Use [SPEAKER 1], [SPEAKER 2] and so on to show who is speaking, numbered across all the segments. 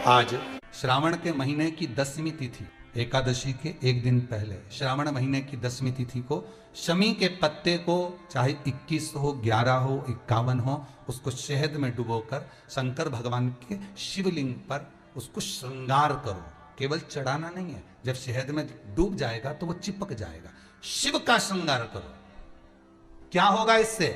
[SPEAKER 1] आज श्रावण के महीने की 10वीं तिथि, एकादशी के एक दिन पहले श्रावण महीने की 10वीं तिथि को शमी के पत्ते को चाहे 21 हो, 11 हो, 51 हो, उसको शहद में डुबोकर शंकर भगवान के शिवलिंग पर उसको श्रृंगार करो। केवल चढ़ाना नहीं है, जब शहद में डूब जाएगा तो वो चिपक जाएगा। शिव का श्रृंगार करो। क्या होगा इससे?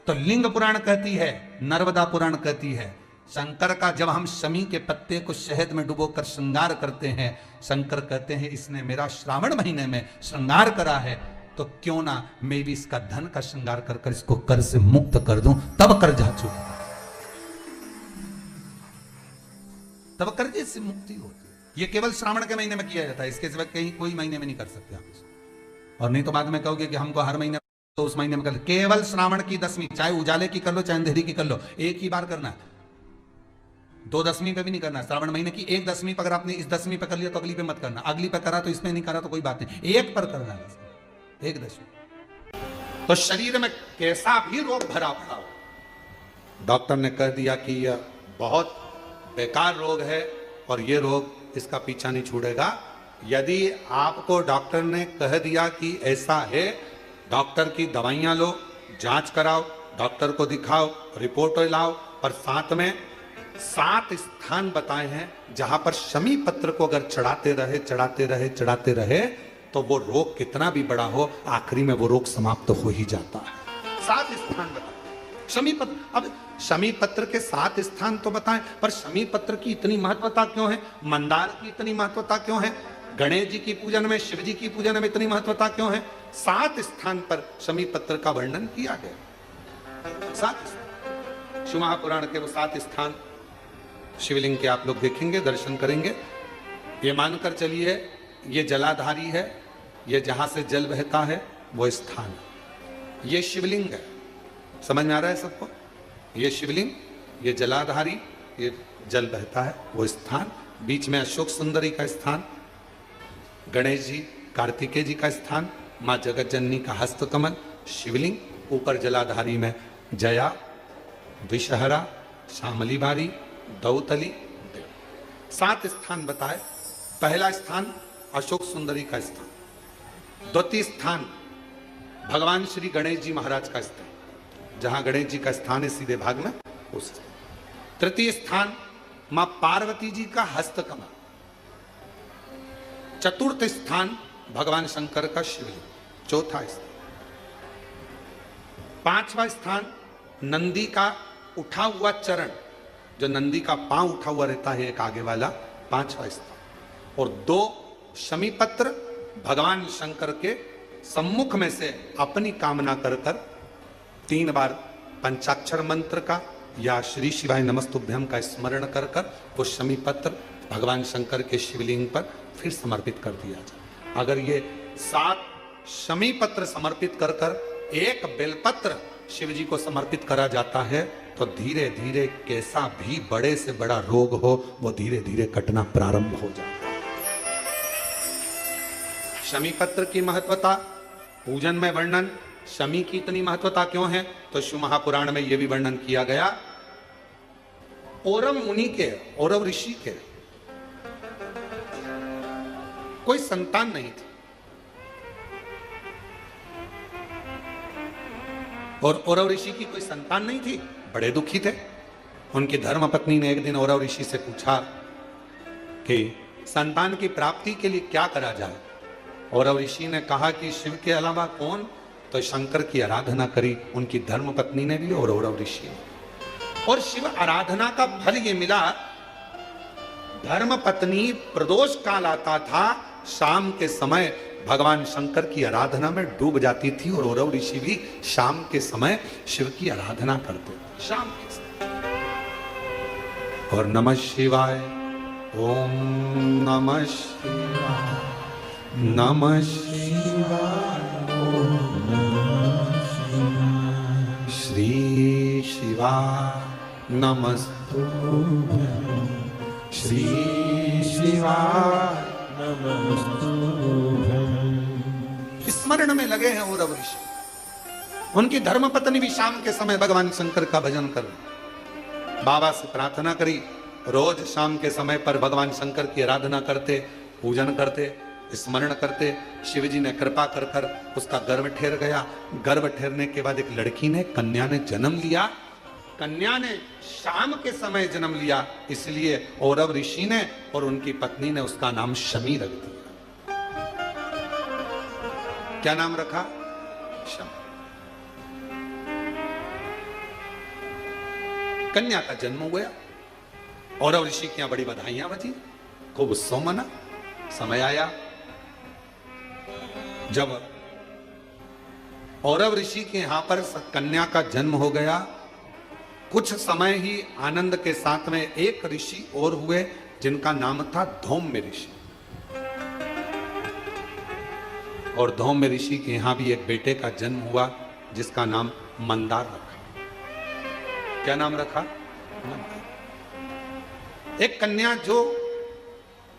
[SPEAKER 1] तो लिंग पुराण कहती है, नर्मदा पुराण कहती है, शंकर का जब हम शमी के पत्ते को शहद में डुबोकर श्रृंगार करते हैं, शंकर कहते हैं इसने मेरा श्रावण महीने में श्रृंगार करा है, तो क्यों ना मैं भी इसका धन का श्रृंगार कर कर इसको कर से मुक्त कर दूं, तब कर्जा चुका, तब कर्जे से मुक्ति होती है। ये केवल श्रावण के महीने में किया जाता है, इसके सिवा कहीं कोई महीने में नहीं कर सकते आप। और नहीं तो बाद में कहोगे कि हमको हर महीने, तो उस महीने में कर, केवल श्रावण की 10वीं, चाहे उजाले की कर लो चाहे अंधेरी की कर लो, एक ही बार करना है। 2 10वीं पे भी नहीं करना। श्रावण महीने की 1 10वीं पर अगर आपने इस 10वीं पे कर लिया तो अगली पे मत करना, अगली पे करा तो इसमें नहीं करा तो कोई बात नहीं, एक पर करना है, 1 10वीं। तो शरीर में कैसा भी रोग भरा पड़ा हो, डॉक्टर ने कह दिया कि यह बहुत बेकार रोग है और यह रोग इसका पीछा नहीं छूटेगा। यदि आपको डॉक्टर ने कह दिया कि ऐसा है, डॉक्टर की दवाइयां लो, जांच कराओ, डॉक्टर को दिखाओ, रिपोर्ट लाओ, पर साथ में 7 स्थान बताए हैं जहां पर शमी पत्र को अगर चढ़ाते रहे तो वो रोग कितना भी बड़ा हो, आखिरी में वो रोग समाप्त हो ही जाता है। 7 स्थान बताए शमी पत्र। अब शमी पत्र के 7 स्थान तो बताएं, पर शमी पत्र की इतनी महत्वता क्यों है, मंदार की इतनी महत्वता क्यों है, गणेश जी की पूजन में, शिव जी की पूजन में इतनी महत्वता क्यों है? 7 स्थान पर शमी पत्र का वर्णन किया गया। 7 शिव महापुराण के वो 7 स्थान शिवलिंग के आप लोग देखेंगे, दर्शन करेंगे। ये मानकर चलिए ये जलाधारी है, ये जहां से जल बहता है वो स्थान, ये शिवलिंग है। समझ में आ रहा है सबको? ये शिवलिंग, ये जलाधारी, ये जल बहता है वो स्थान, बीच में अशोक सुंदरी का स्थान, गणेश जी कार्तिकेय जी का स्थान, मां जगत जननी का हस्त कमल, शिवलिंग, ऊपर जलाधारी में जया, विषहरा, शामली बारी, दौतली, देव। 7 स्थान बताए। पहला स्थान अशोक सुंदरी का स्थान, द्वितीय स्थान भगवान श्री गणेश जी महाराज का स्थान, जहां गणेश जी का स्थान है सीधे भाग में उस। तृतीय स्थान मां पार्वती जी का हस्त कमल। चतुर्थ स्थान भगवान शंकर का शिवलिंग। चौथा स्थान। 5वां स्थान नंदी का उठा हुआ चरण, जो नंदी का पांव उठा हुआ रहता है एक आगे वाला, 5वां स्थान। और 2 शमी पत्र भगवान शंकर के सम्मुख में से अपनी कामना कर 3 बार पंचाक्षर मंत्र का या श्री शिवाय नमस्तुभ्यम का स्मरण कर वो शमी पत्र भगवान शंकर के शिवलिंग पर फिर समर्पित कर दिया जाए। अगर ये 7 शमी पत्र समर्पित कर एक बेलपत्र शिव जी को समर्पित करा जाता है तो धीरे धीरे कैसा भी बड़े से बड़ा रोग हो वो धीरे धीरे कटना प्रारंभ हो जाता है। शमी पत्र की महत्वता, पूजन में वर्णन, शमी की इतनी महत्वता क्यों है, तो शिव महापुराण में यह भी वर्णन किया गया। औरव मुनि के, औरव ऋषि के कोई संतान नहीं थी, और औरव ऋषि की कोई संतान नहीं थी, बड़े दुखी थे। उनकी धर्म पत्नी ने एक दिन औरव ऋषि से पूछा कि संतान की प्राप्ति के लिए क्या करा जाए। औरव ऋषि ने कहा कि शिव के अलावा कौन, तो शंकर की आराधना करी उनकी धर्म पत्नी ने भी और औरव ऋषि ने। और शिव आराधना का फल ये मिला, धर्म पत्नी प्रदोष काल आता था, शाम के समय भगवान शंकर की आराधना में डूब जाती थी, और औरव ऋषि भी शाम के समय शिव की आराधना करते थे, शाम के समय। और नमः शिवाय, ओम नमः शिवाय, नमः शिवाय, श्री शिवाय नमस्तुभ्यं, श्री शिवाय नमस्तुभ्यं। स्मरण में लगे हैं औरव ऋषि। उनकी धर्मपत्नी भी शाम के समय भगवान शंकर का भजन कर बाबा से प्रार्थना करी रोज शाम के समय पर भगवान शंकर की आराधना करते, पूजन करते, स्मरण करते। शिव जी ने कृपा कर कर उसका गर्भ ठहर गया। गर्भ ठहरने के बाद एक लड़की ने, कन्या ने जन्म लिया। कन्या ने शाम के समय जन्म लिया, इसलिए औरव ऋषि ने और उनकी पत्नी ने उसका नाम शमी रख दिया। क्या नाम रखा? शमी। कन्या का जन्म हुआ। औरव ऋषि की यहां बड़ी बधाइयां बजी, खूब उत्सव मना। समय आया जब औरव ऋषि के यहां पर कन्या का जन्म हो गया, कुछ समय ही आनंद के साथ में एक ऋषि और हुए जिनका नाम था धौम्य ऋषि। और धौम्य ऋषि के यहां भी एक बेटे का जन्म हुआ जिसका नाम मंदार रखा। क्या नाम रखा? मंदार। एक कन्या जो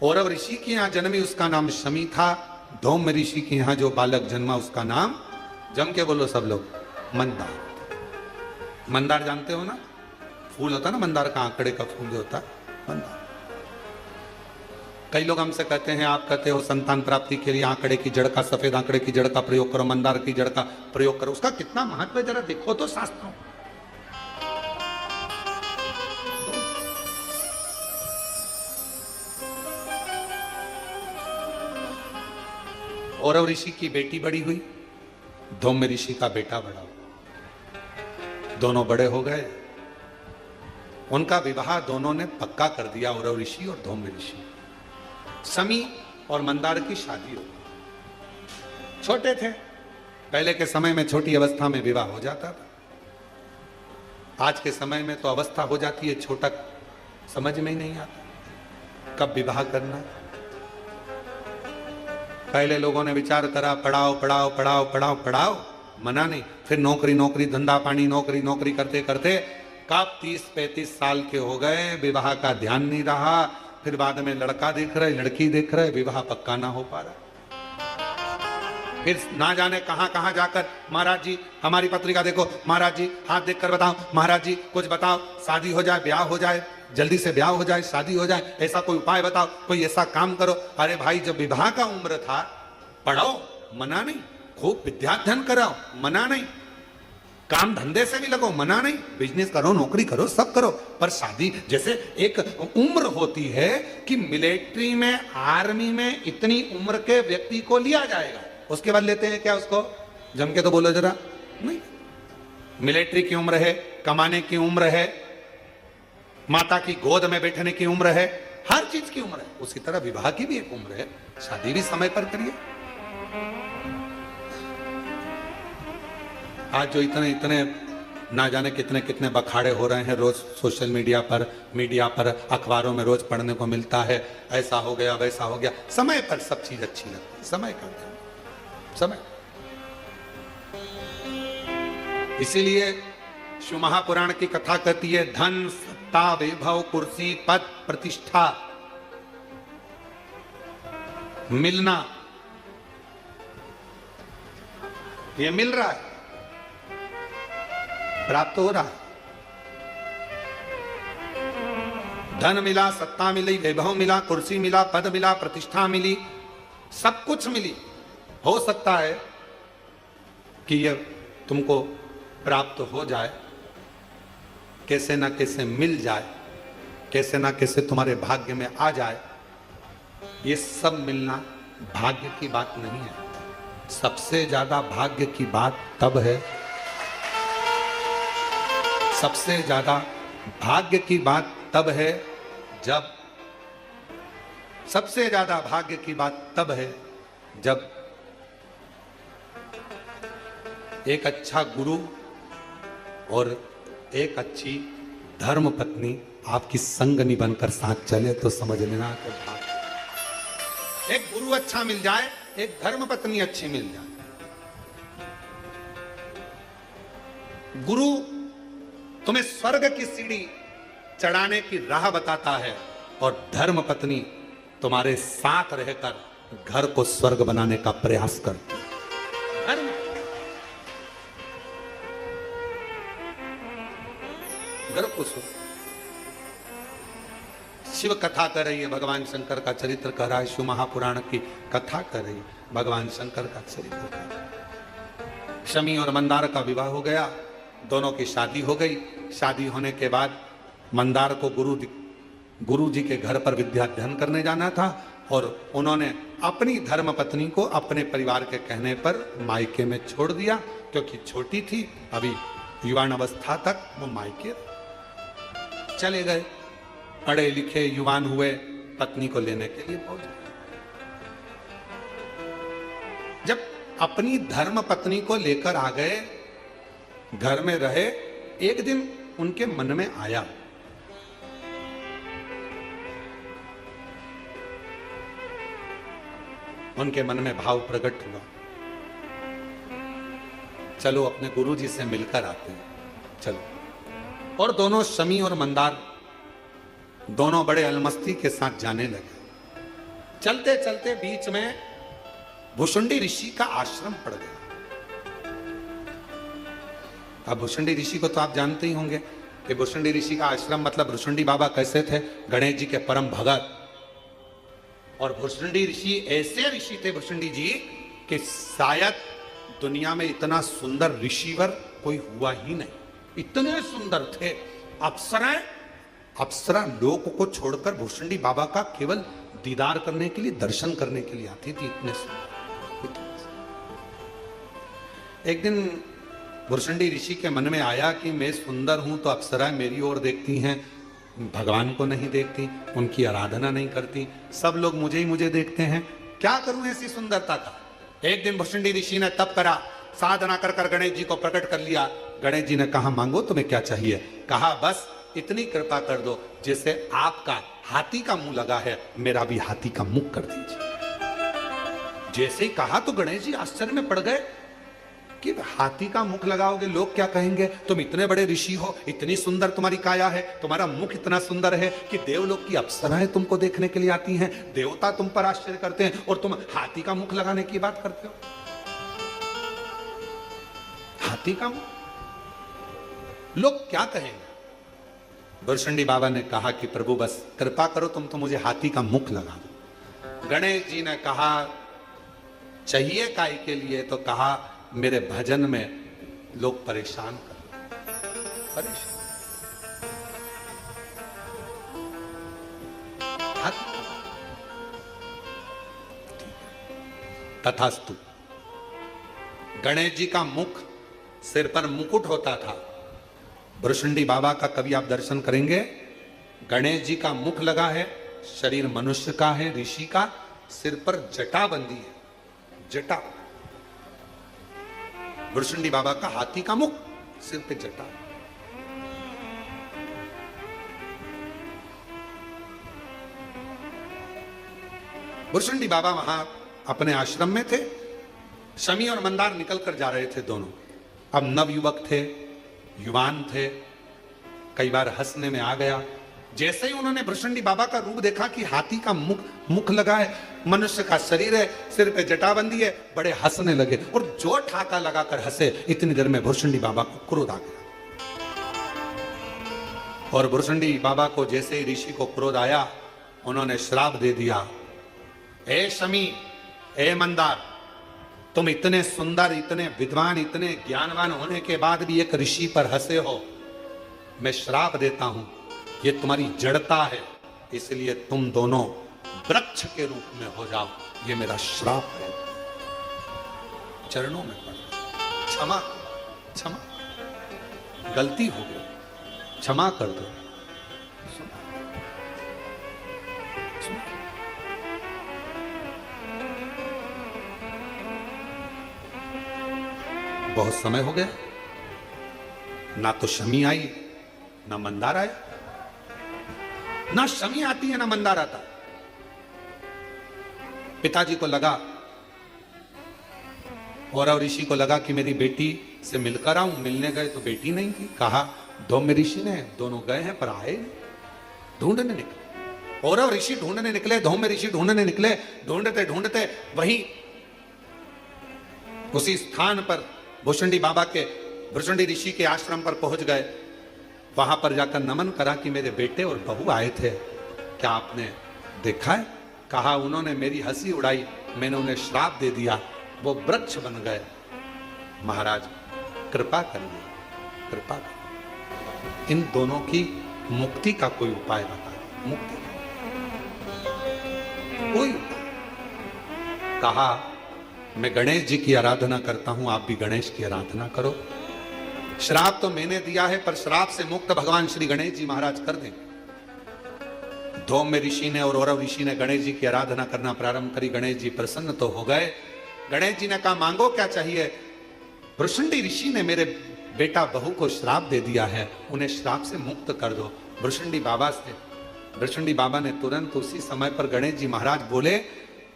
[SPEAKER 1] औरव ऋषि के यहां जन्मी उसका नाम शमी था। धौम्य ऋषि के यहां जो बालक जन्मा उसका नाम, जम के बोलो सब लोग, मंदार। मंदार जानते हो ना, फूल होता ना मंदार का, आंकड़े का फूल जो होता है मंदार। कई लोग हमसे कहते हैं, आप कहते हो संतान प्राप्ति के लिए आंकड़े की जड़ का, सफेद आंकड़े की जड़ का प्रयोग करो, मंदार की जड़ का प्रयोग करो। उसका कितना महत्व है जरा देखो तो शास्त्रों। औरव ऋषि की बेटी बड़ी हुई, धौम्य ऋषि का बेटा बड़ा हुआ। दोनों बड़े हो गए। उनका विवाह दोनों ने पक्का कर दिया, औरव ऋषि और धौम्य ऋषि। शमी और मंदार की शादी हो गई। छोटे थे, पहले के समय में छोटी अवस्था में विवाह हो जाता था। आज के समय में तो अवस्था हो जाती है, छोटा समझ में ही नहीं आता कब विवाह करना। पहले लोगों ने विचार करा, पढ़ाओ पढ़ाओ पढ़ाओ पढ़ाओ पढ़ाओ, मना नहीं। फिर नौकरी नौकरी, धंधा पानी, नौकरी नौकरी करते करते कब 30-35 साल के हो गए, विवाह का ध्यान नहीं रहा। फिर बाद में लड़का देख रहे, लड़की देख रहे, विवाह पक्का ना हो पा रहा। फिर ना जाने कहां कहां जाकर, महाराज जी हमारी पत्रिका देखो, महाराज जी हाथ देखकर बताओ, महाराज जी कुछ बताओ, शादी हो जाए, ब्याह हो जाए, जल्दी से ब्याह हो जाए, शादी हो जाए, ऐसा कोई उपाय बताओ, कोई ऐसा काम करो। अरे भाई, जब विवाह का उम्र था, पढ़ाओ, मना नहीं। खूब विद्याध्ययन कराओ, मना नहीं। काम धंधे से भी लगो, मना नहीं। बिजनेस करो, नौकरी करो, सब करो, पर शादी जैसे एक उम्र होती है कि मिलिट्री में, आर्मी में इतनी उम्र के व्यक्ति को लिया जाएगा, उसके बाद लेते हैं क्या उसको? जम के तो बोलो जरा। नहीं, मिलिट्री की उम्र है, कमाने की उम्र है, माता की गोद में बैठने की उम्र है, हर चीज की उम्र है। उसी तरह विवाह की भी एक उम्र है, शादी भी समय पर करिए। आज जो इतने इतने ना जाने कितने कितने बखाड़े हो रहे हैं, रोज सोशल मीडिया पर, अखबारों में रोज पढ़ने को मिलता है, ऐसा हो गया, वैसा हो गया। समय पर सब चीज अच्छी लगती है, समय का समय। इसीलिए शिव महापुराण की कथा कहती है, धन सत्ता वैभव कुर्सी पद प्रतिष्ठा मिलना, ये मिल रहा है, प्राप्त हो रहा है। धन मिला, सत्ता मिली, वैभव मिला, कुर्सी मिला, पद मिला, प्रतिष्ठा मिली, सब कुछ मिली। हो सकता है कि यह तुमको प्राप्त हो जाए, कैसे ना कैसे मिल जाए, कैसे ना कैसे तुम्हारे भाग्य में आ जाए। ये सब मिलना भाग्य की बात नहीं है। सबसे ज्यादा भाग्य की बात तब है, सबसे ज्यादा भाग्य की बात तब है जब, सबसे ज्यादा भाग्य की बात तब है जब एक अच्छा गुरु और एक अच्छी धर्म पत्नी आपकी संगनी बनकर साथ चले, तो समझ लेना कि भाग्य। एक गुरु अच्छा मिल जाए, एक धर्म पत्नी अच्छी मिल जाए। गुरु तुम्हें स्वर्ग की सीढ़ी चढ़ाने की राह बताता है और धर्म पत्नी तुम्हारे साथ रहकर घर को स्वर्ग बनाने का प्रयास करती है। धर्म घर को स्वर्ग। शिव कथा कर रही है, भगवान शंकर का चरित्र कर रहा है, शिव महापुराण की कथा कर रही है, भगवान शंकर का चरित्र कर रहा है। शमी और मंदार का विवाह हो गया, दोनों की शादी हो गई। शादी होने के बाद मंदार को गुरु जी के घर पर विद्या अध्ययन करने जाना था और उन्होंने अपनी धर्म पत्नी को अपने परिवार के कहने पर मायके में छोड़ दिया, क्योंकि छोटी थी, अभी युवान अवस्था तक वो मायके चले गए। पढ़े लिखे युवान हुए, पत्नी को लेने के लिए पहुंच गए। जब अपनी धर्म पत्नी को लेकर आ गए, घर में रहे, एक दिन उनके मन में आया उनके मन में भाव प्रकट हुआ, चलो अपने गुरु जी से मिलकर आते हैं, चलो। और दोनों शमी और मंदार दोनों बड़े अलमस्ती के साथ जाने लगे। चलते चलते बीच में भुषुंडी ऋषि का आश्रम पड़ गया। अब भुषुंडी ऋषि को तो आप जानते ही होंगे कि भुषुंडी ऋषि का आश्रम मतलब भुषुंडी बाबा कैसे थे, गणेश जी के परम भगत। और भुषुंडी ऋषि ऐसे ऋषि थे भुषुंडी जी कि शायद दुनिया में इतना सुंदर ऋषिवर कोई हुआ ही नहीं, इतने सुंदर थे। अप्सरा लोक को छोड़कर भुषुंडी बाबा का केवल दीदार करने के लिए, दर्शन करने के लिए आती थी, इतने सुंदर। एक दिन भुषुंडी ऋषि के मन में आया कि मैं सुंदर हूं तो अप्सरा मेरी ओर देखती हैं, भगवान को नहीं देखती, उनकी आराधना नहीं करती, सब लोग मुझे ही मुझे देखते हैं, क्या करूं ऐसी सुंदरता का। एक दिन भुषुंडी ऋषि ने तप करा, साधना कर कर गणेश जी को प्रकट कर लिया। गणेश जी ने कहा मांगो तुम्हें क्या चाहिए। कहा बस इतनी कृपा कर दो, जैसे आपका हाथी का मुंह लगा है, मेरा भी हाथी का मुख कर दीजिए। जैसे ही कहा तो गणेश जी आश्चर्य में पड़ गए कि हाथी का मुख लगाओगे, लोग क्या कहेंगे, तुम इतने बड़े ऋषि हो, इतनी सुंदर तुम्हारी काया है, तुम्हारा मुख इतना सुंदर है कि देवलोक की अप्सराएं तुमको देखने के लिए आती हैं, देवता तुम पर आश्चर्य करते हैं, और तुम हाथी का मुख लगाने की बात करते हो। हाथी का मुख, लोग क्या कहेंगे। भुषुंडी बाबा ने कहा कि प्रभु बस कृपा करो, तुम तो मुझे हाथी का मुख लगा दो। गणेश जी ने कहा चाहिए काय के लिए, तो कहा मेरे भजन में लोग परेशान कर, तथास्तु। गणेश जी का मुख, सिर पर मुकुट होता था। भुषुंडी बाबा का कभी आप दर्शन करेंगे, गणेश जी का मुख लगा है, शरीर मनुष्य का है, ऋषि का, सिर पर जटा बंदी है, जटा। भुषुंडी बाबा का हाथी का मुख, सिर पे जटा। भुषुंडी बाबा वहां अपने आश्रम में थे, शमी और मंदार निकल कर जा रहे थे दोनों। अब नवयुवक थे, युवान थे, कई बार हंसने में आ गया। जैसे ही उन्होंने भुषुंडी बाबा का रूप देखा कि हाथी का मुख लगा है, मनुष्य का शरीर है, सिर पे जटाबंदी है, बड़े हंसने लगे और जो ठाका लगाकर हंसे, इतनी देर में भुषुंडी बाबा को क्रोध आ गया। और भुषुंडी बाबा को जैसे ही ऋषि को क्रोध आया, उन्होंने श्राप दे दिया, ए शमी, ए मंदार, तुम इतने सुंदर, इतने विद्वान, इतने ज्ञानवान होने के बाद भी एक ऋषि पर हंसे हो, मैं श्राप देता हूं, ये तुम्हारी जड़ता है, इसलिए तुम दोनों वृक्ष के रूप में हो जाओ, ये मेरा श्राप है। चरणों में पड़, क्षमा क्षमा, गलती हो गई, क्षमा कर दो। बहुत समय हो गया, ना तो शमी आई ना मंदार आया, ना शमी आती है ना मंदार आता। पिताजी को लगा और ऋषि को लगा कि मेरी बेटी से मिलकर आऊं। मिलने गए तो बेटी नहीं थी। कहा धौम ऋषि ने, दोनों गए हैं पर आए नहीं। ढूंढने निकले, और ऋषि ढूंढने निकले, धौम ऋषि ढूंढने निकले। ढूंढते ढूंढते वहीं उसी स्थान पर भुषुंडी ऋषि के आश्रम पर पहुंच गए। वहां पर जाकर नमन करा कि मेरे बेटे और बहू आए थे, क्या आपने देखा है? कहा उन्होंने मेरी हंसी उड़ाई, मैंने उन्हें श्राप दे दिया, वो वृक्ष बन गए। महाराज कृपा करिए, कृपा करिए, इन दोनों की मुक्ति का कोई उपाय बताइए। मुक्ति कोई उपाय। कहा मैं गणेश जी की आराधना करता हूं, आप भी गणेश की आराधना करो। श्राप तो मैंने दिया है, पर श्राप से मुक्त भगवान श्री गणेश जी महाराज कर देंगे। धौम्य ऋषि ने और औरव ऋषि ने गणेश जी की आराधना करना प्रारंभ करी। गणेश जी प्रसन्न तो हो गए। गणेश जी ने कहा मांगो क्या चाहिए? वृषंडी ऋषि ने मेरे बेटा बहू को श्राप दे दिया है, उन्हें श्राप से मुक्त कर दो। वृषंडी बाबा ने तुरंत उसी समय पर गणेश जी महाराज बोले,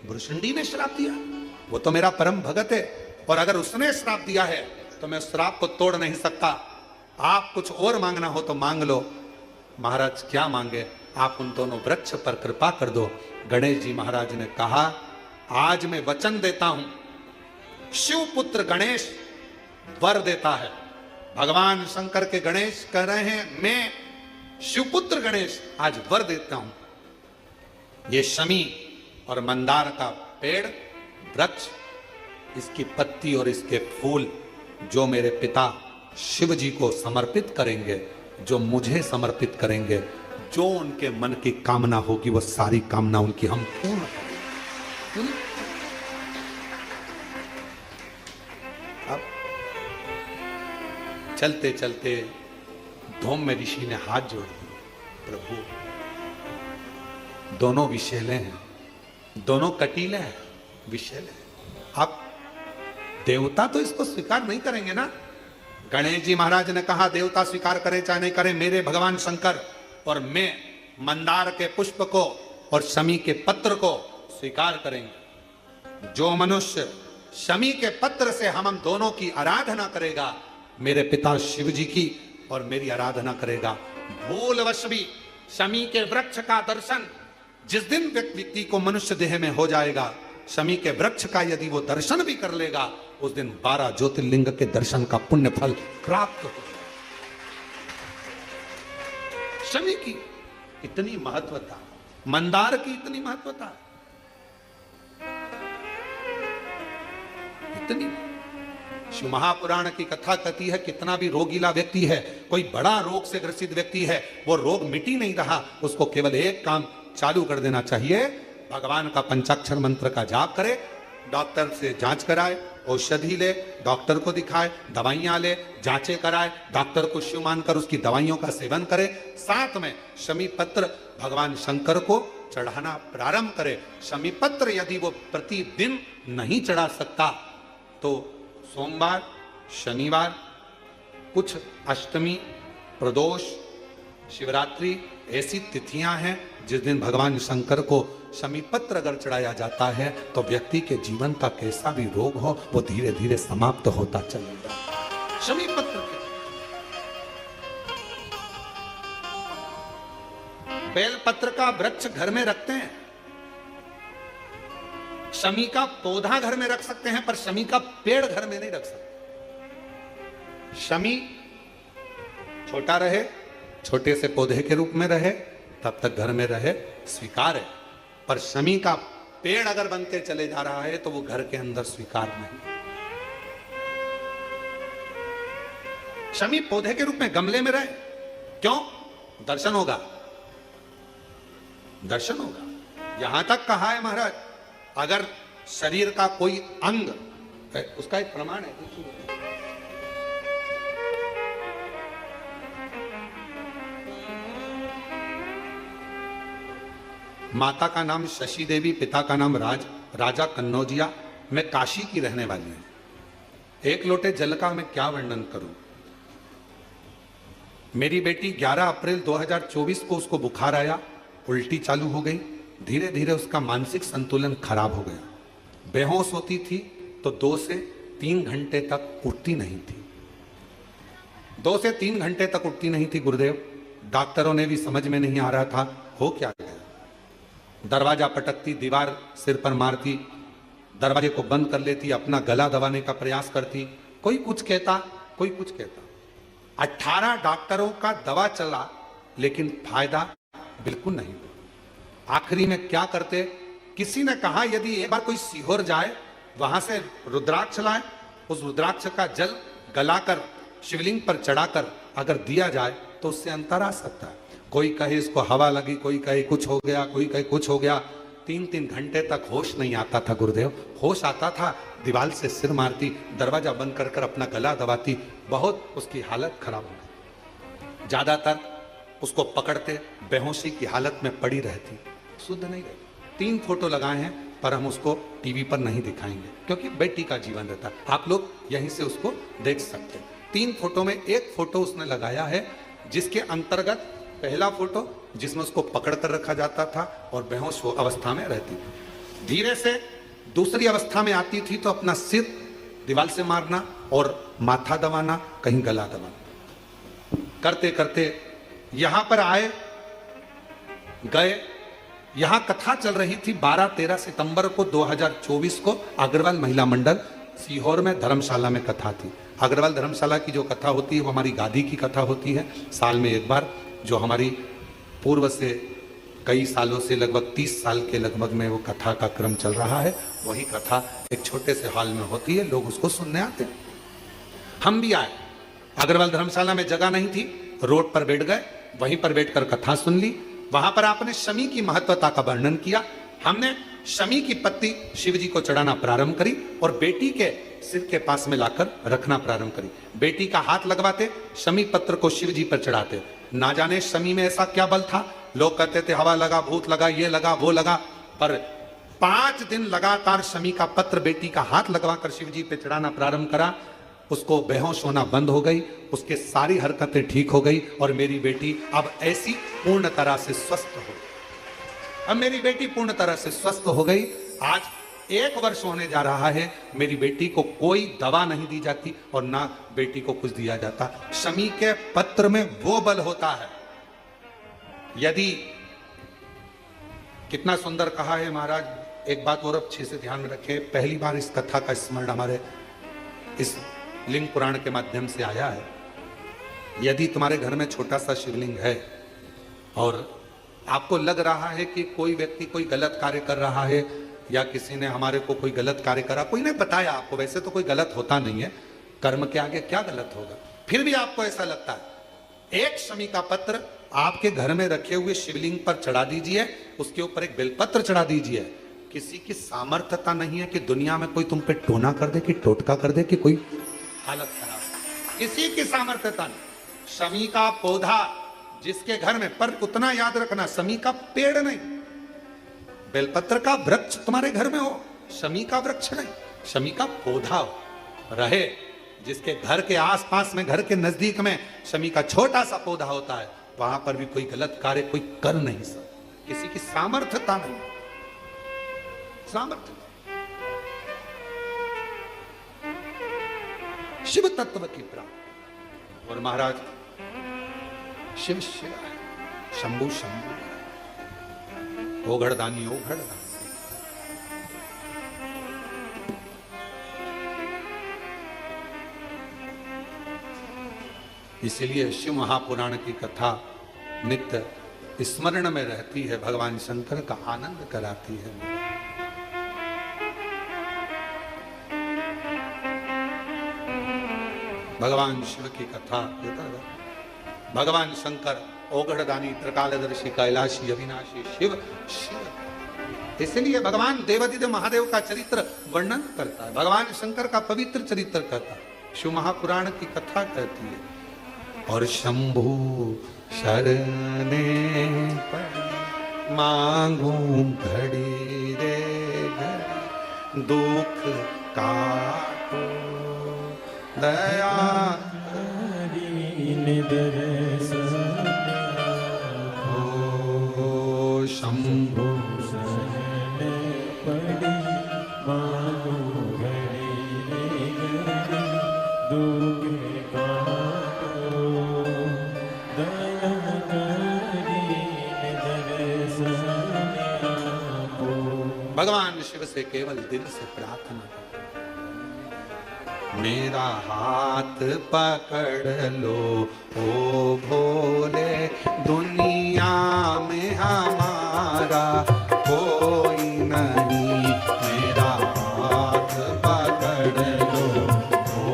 [SPEAKER 1] वृषंडी ने श्राप दिया? वो तो मेरा परम भगत है, और अगर उसने श्राप दिया है तो मैं उस श्राप को तोड़ नहीं सकता। आप कुछ और मांगना हो तो मांग लो। महाराज क्या मांगे? आप उन दोनों वृक्ष पर कृपा कर दो। गणेश जी महाराज ने कहा, आज मैं वचन देता हूं, शिवपुत्र गणेश वर देता है। भगवान शंकर के गणेश कह रहे हैं, मैं शिवपुत्र गणेश आज वर देता हूं। ये शमी और मंदार का पेड़, वृक्ष, इसकी पत्ती और इसके फूल जो मेरे पिता शिव जी को समर्पित करेंगे, जो मुझे समर्पित करेंगे, जो उनके मन की कामना होगी, वो सारी कामना उनकी हम पूर्ण करेंगे। अब चलते चलते धौम्य ऋषि ने हाथ जोड़ दिए, प्रभु दोनों विषैले हैं, दोनों कटीले हैं, विषैले। आप देवता तो इसको स्वीकार नहीं करेंगे ना? गणेश जी महाराज ने कहा देवता स्वीकार करे चाहे नहीं करे, मेरे भगवान शंकर और मैं मंदार के पुष्प को और शमी के पत्र को स्वीकार करेंगे। जो मनुष्य शमी के पत्र से हम दोनों की आराधना करेगा, मेरे पिता शिव जी की और मेरी आराधना करेगा, भूलवश भी शमी के वृक्ष का दर्शन जिस दिन व्यक्ति को मनुष्य देह में हो जाएगा, शमी के वृक्ष का यदि वो दर्शन भी कर लेगा, उस दिन 12 ज्योतिर्लिंग के दर्शन का पुण्य फल प्राप्त हो। शमी की इतनी महत्वता, मंदार की इतनी महत्वता, इतनी। शिव महापुराण की कथा कहती है, कितना भी रोगीला व्यक्ति है, कोई बड़ा रोग से ग्रसित व्यक्ति है, वो रोग मिट ही नहीं रहा, उसको केवल एक काम चालू कर देना चाहिए, भगवान का पंचाक्षर मंत्र का जाप करे, डॉक्टर से जांच कराए, औषधि ले, डॉक्टर को दिखाए, दवाइयां ले, जांचें कराए, डॉक्टर को शिव मानकर उसकी दवाइयों का सेवन करे, साथ में शमी पत्र भगवान शंकर को चढ़ाना प्रारंभ करे। शमी पत्र यदि वो प्रतिदिन नहीं चढ़ा सकता तो सोमवार, शनिवार, कुछ अष्टमी, प्रदोष, शिवरात्रि ऐसी तिथियां हैं जिस दिन भगवान शंकर को शमी पत्र अगर चढ़ाया जाता है तो व्यक्ति के जीवन का कैसा भी रोग हो वो धीरे धीरे समाप्त होता चलेगा। शमी पत्र बेल पत्र का वृक्ष घर में रखते हैं, शमी का पौधा घर में रख सकते हैं, पर शमी का पेड़ घर में नहीं रख सकते। शमी छोटा रहे, छोटे से पौधे के रूप में रहे, तब तक घर में रहे, स्वीकार है, पर शमी का पेड़ अगर बनते चले जा रहा है तो वो घर के अंदर स्वीकार नहीं। शमी पौधे के रूप में गमले में रहे, क्यों? दर्शन होगा, दर्शन होगा। यहां तक कहा है महाराज, अगर शरीर का कोई अंग, उसका एक प्रमाण है, माता का नाम शशि देवी, पिता का नाम राजा कन्नौजिया, मैं काशी की रहने वाली हूं। एक लोटे जल का मैं क्या वर्णन करूं। मेरी बेटी 11 अप्रैल 2024 को उसको बुखार आया, उल्टी चालू हो गई, धीरे धीरे उसका मानसिक संतुलन खराब हो गया, बेहोश होती थी तो 2 से 3 घंटे तक उठती नहीं थी, 2 से 3 घंटे तक उठती नहीं थी। गुरुदेव, डॉक्टरों ने भी समझ में नहीं आ रहा था हो क्या गया। दरवाजा पटकती, दीवार सिर पर मारती, दरवाजे को बंद कर लेती, अपना गला दबाने का प्रयास करती, कोई कुछ कहता, कोई कुछ कहता। 18 डॉक्टरों का दवा चला लेकिन फायदा बिल्कुल नहीं हुआ। आखिरी में क्या करते, किसी ने कहा यदि एक बार कोई सीहोर जाए, वहां से रुद्राक्ष लाए, उस रुद्राक्ष का जल गलाकर शिवलिंग पर चढ़ाकर अगर दिया जाए तो उससे अंतर आ सकता है। कोई कहे इसको हवा लगी, कोई कहे कुछ हो गया, कोई कहे कुछ हो गया। 3-3 घंटे तक होश नहीं आता था गुरुदेव। होश आता था, दीवार से सिर मारती, दरवाजा बंद कर कर अपना गला दबाती, बहुत उसकी हालत खराब हो गई। ज्यादातर उसको पकड़ते, बेहोशी की हालत में पड़ी रहती, शुद्ध नहीं रहती। 3 फोटो लगाए हैं पर हम उसको टीवी पर नहीं दिखाएंगे क्योंकि बेटी का जीवन रहता है। आप लोग यहीं से उसको देख सकते हैं। 3 फोटो में एक फोटो उसने लगाया है जिसके अंतर्गत पहला फोटो जिसमें उसको पकड़ कर रखा जाता था और बेहोश अवस्था में रहती थी। धीरे से दूसरी अवस्था में आती थी तो अपना सिर दीवार से मारना और माथा दबाना, कहीं गला दबाना, करते करते यहां पर आए, गए। यहां कथा चल रही थी 12-13 सितंबर को 2024 को अग्रवाल महिला मंडल सीहोर में धर्मशाला में कथा थी। अग्रवाल धर्मशाला की जो कथा होती है वो हमारी गादी की कथा होती है, साल में एक बार, जो हमारी पूर्व से कई सालों से लगभग 30 साल के लगभग में वो कथा का क्रम चल रहा है। वही कथा एक छोटे से हॉल में होती है, लोग उसको सुनने आते हैं। हम भी आए, अग्रवाल धर्मशाला में जगह नहीं थी, रोड पर बैठ गए, वहीं पर बैठकर कथा सुन ली। वहां पर आपने शमी की महत्वता का वर्णन किया। हमने शमी की पत्ती शिव जी को चढ़ाना प्रारंभ करी और बेटी के सिर के पास में लाकर रखना प्रारंभ करी। बेटी का हाथ लगवाते, शमी पत्र को शिव जी पर चढ़ाते। ना जाने शमी में ऐसा क्या बल था, लोग कहते थे हवा लगा, भूत लगा, ये लगा, वो लगा, पर 5 दिन लगातार शमी का पत्र बेटी का हाथ लगवाकर शिव जी पे चढ़ाना प्रारंभ करा। उसको बेहोश होना बंद हो गई, उसके सारी हरकतें ठीक हो गई और मेरी बेटी अब ऐसी पूर्ण तरह से स्वस्थ हो गई। अब मेरी बेटी पूर्ण तरह से स्वस्थ हो गई। आज 1 वर्ष होने जा रहा है, मेरी बेटी को कोई दवा नहीं दी जाती और ना बेटी को कुछ दिया जाता। शमी के पत्र में वो बल होता है। यदि, कितना सुंदर कहा है महाराज, एक बात और अच्छे से ध्यान में रखें। पहली बार इस कथा का स्मरण हमारे इस लिंग पुराण के माध्यम से आया है। यदि तुम्हारे घर में छोटा सा शिवलिंग है और आपको लग रहा है कि कोई व्यक्ति कोई गलत कार्य कर रहा है या किसी ने हमारे को कोई गलत कार्य करा, कोई ने बताया आपको, वैसे तो कोई गलत होता नहीं है, कर्म के आगे क्या गलत होगा, फिर भी आपको ऐसा लगता है, एक शमी का पत्र आपके घर में रखे हुए शिवलिंग पर चढ़ा दीजिए, उसके ऊपर एक बेलपत्र चढ़ा दीजिए। किसी की सामर्थ्यता नहीं है कि दुनिया में कोई तुम पे टोना कर दे, कि टोटका कर दे, कि कोई हालत खराब, किसी की सामर्थ्यता नहीं। शमी का पौधा जिसके घर में, पर उतना याद रखना, शमी का पेड़ नहीं, बेलपत्र का वृक्ष तुम्हारे घर में हो, शमी का वृक्ष नहीं, शमी का पौधा हो रहे, जिसके घर के आसपास में, घर के नजदीक में शमी का छोटा सा पौधा होता है, वहां पर भी कोई गलत कार्य कोई कर नहीं सकता। किसी की सामर्थ्यता नहीं, सामर्थ्य। शिव तत्व की प्राप्ति। और महाराज शिव शिव है, शंभु शंभु है, ओघड़दानी ओघड़दानी। इसीलिए शिव महापुराण की कथा नित्य स्मरण में रहती है, भगवान शंकर का आनंद कराती है। भगवान शिव की कथा, भगवान शंकर ओघड़दानी, त्रिकालदर्शी, कैलाशी, अविनाशी, शिव शिव। इसलिए भगवान देवादिदेव महादेव का चरित्र वर्णन करता है, भगवान शंकर का पवित्र चरित्र कहता है, शिव महापुराण की कथा कहती है। और शंभु शरणे पड़ी मांगू घड़ी रे घड़ी, दुख काटो दया हो। शंभु शरणे पड़ी मांगू घड़ी रे घड़ी, दुख भगवान शिव से केवल दिल से प्रार्थना। मेरा हाथ पकड़ लो ओ भोले, दुनिया में हमारा कोई नहीं। मेरा हाथ पकड़ लो ओ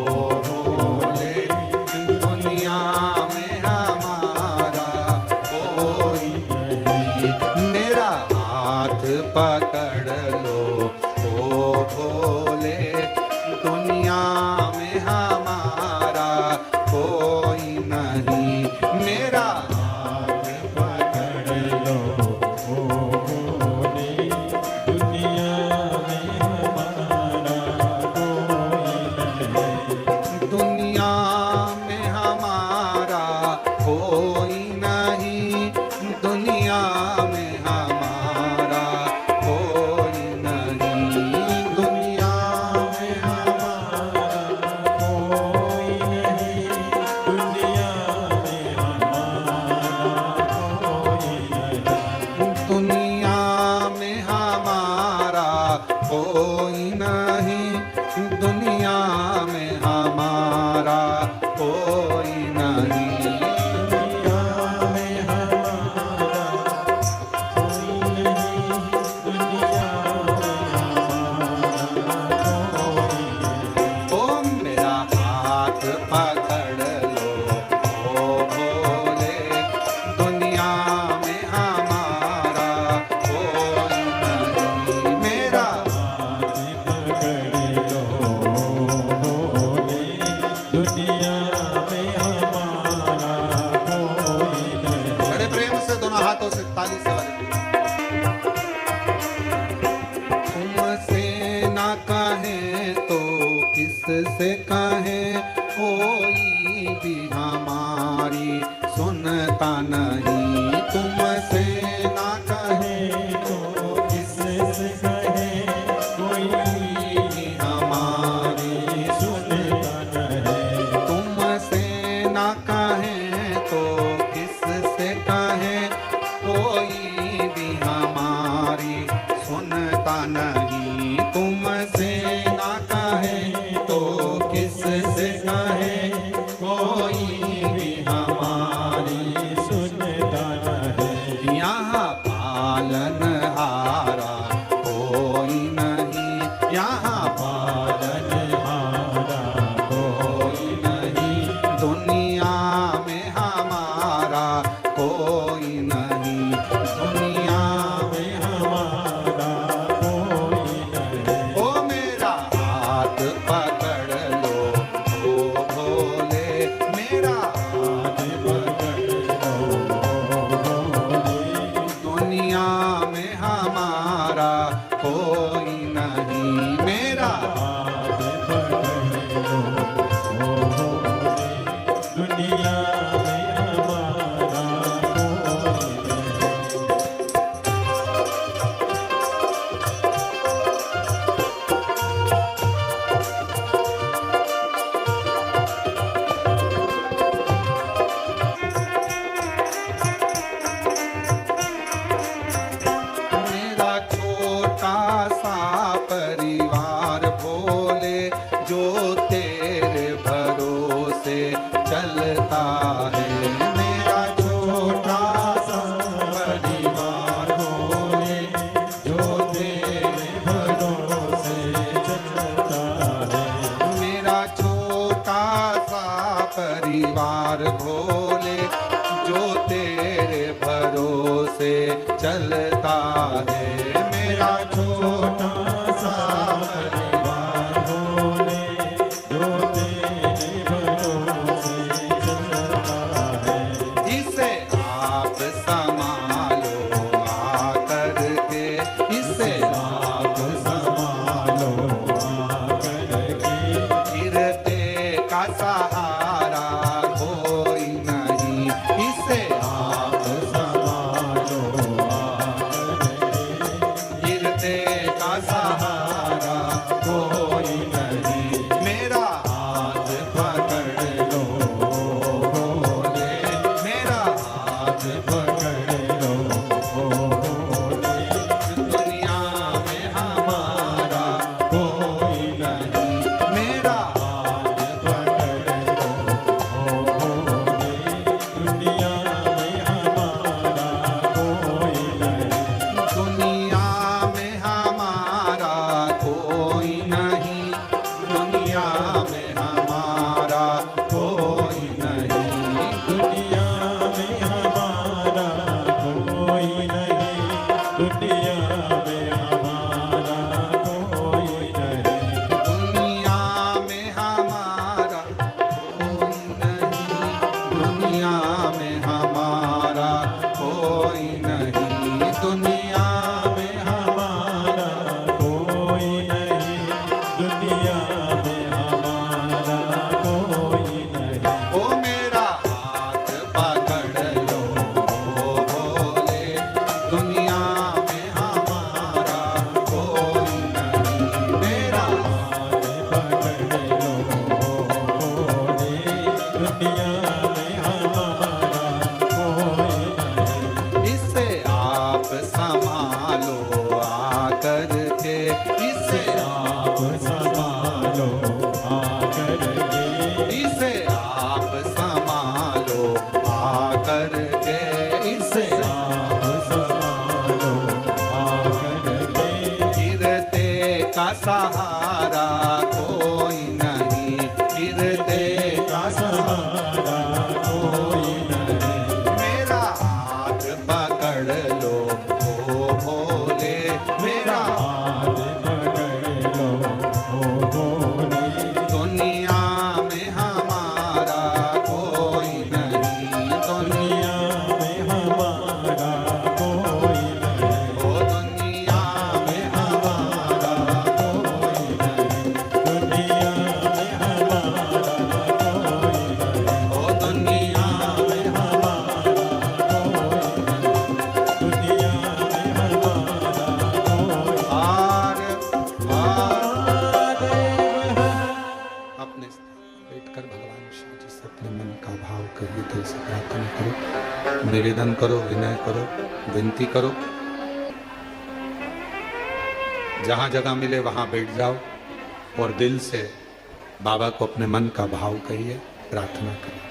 [SPEAKER 1] भोले, दुनिया में हमारा कोई नहीं। मेरा हाथ पकड़ लो ओ भोले, दुनिया में हमारा कोई नहीं। मेरा हाथ पकड़ लो ओ भोले, दुनिया में हमारा कोई नहीं। दुनिया में हमारा कोई नहीं, दुनिया में हमारा कोई नहीं। दुनिया में हमारा कोई नहीं, दुनिया में हमारा कोई नहीं। दुनिया में हमारा कोई नहीं, दुनिया में हमारा कोई नहीं। दुनिया में हमारा कोई नहीं, दुनिया ओ मेरा हाथ पकड़ लो ओ भोले, दुनिया में हमारा कोई नहीं। मेरा हाथ पकड़ लो ओ भोले, दुनिया में हमारा कोई नहीं। बड़े प्रेम से दोनों हाथों से ताली से तुमसे ना कहे तो किससे कहे, कोई भी हमारी सुनता नहीं। तुमसे ना कहे तो किससे कहे, कोई भी हमारी सुनता नहीं। तुमसे ना कहे तो किससे कहे, कोई भी हमारी सुनता नहीं। तुमसे ना कहे तो किससे कहे, कोई भी हमारी सुनता नहीं। यहाँ पालन हारा कोई नहीं, यहाँ पालन हारा कोई नहीं। दुनिया में हमारा कोई नहीं, दुनिया में हमारा कोई नहीं। ओ मेरा हाथ पकड़ लो ओ भोले, मेरा हाथ पकड़ लो ओ भोले, दुनिया में हमारा कोई नहीं। मेरा हाथ पकड़ लो ओ भोले, दुनिया में हमारा कोई नहीं। मेरा छोटा सा परिवार भोले, जो तेरे भरोसे चलता है। मेरा छोटा सा परिवार भोले, जो तेरे भरोसे चलता है। मेरा छोटा सा परिवार भोले, जो तेरे भरोसे चलता है। मेरा छोटा सा परिवार भोले, जो तेरे भरोसे चलता है। इसे आप संभालो आकर के, इसे आप संभालो आकर के। गिरते का सहारा कोई नहीं, इसे आप संभालो आकर के। गिरते का सहारा कोई नहीं, गिरते का सहारा कोई नहीं। मेरा हाथ पकड़ लो ओ भोले, मेरा हाथ पकड़ लो ओ भोले। दुनिया में हमारा कोई नहीं, दुनिया में हमारा कोई नहीं। ओ दुनिया में हमारा कोई नहीं, दुनिया में हमारा कोई नहीं। ओ दुनिया में हमारा कोई नहीं, दुनिया में हमारा कोई। अपने बैठकर भगवान शिव जी से अपने मन का भाव करिए, दिल से प्रार्थना करो, निवेदन करो, विनय करो, विनती करो। जहां जगह मिले वहां बैठ जाओ और दिल से बाबा को अपने मन का भाव कहिए, प्रार्थना करिए।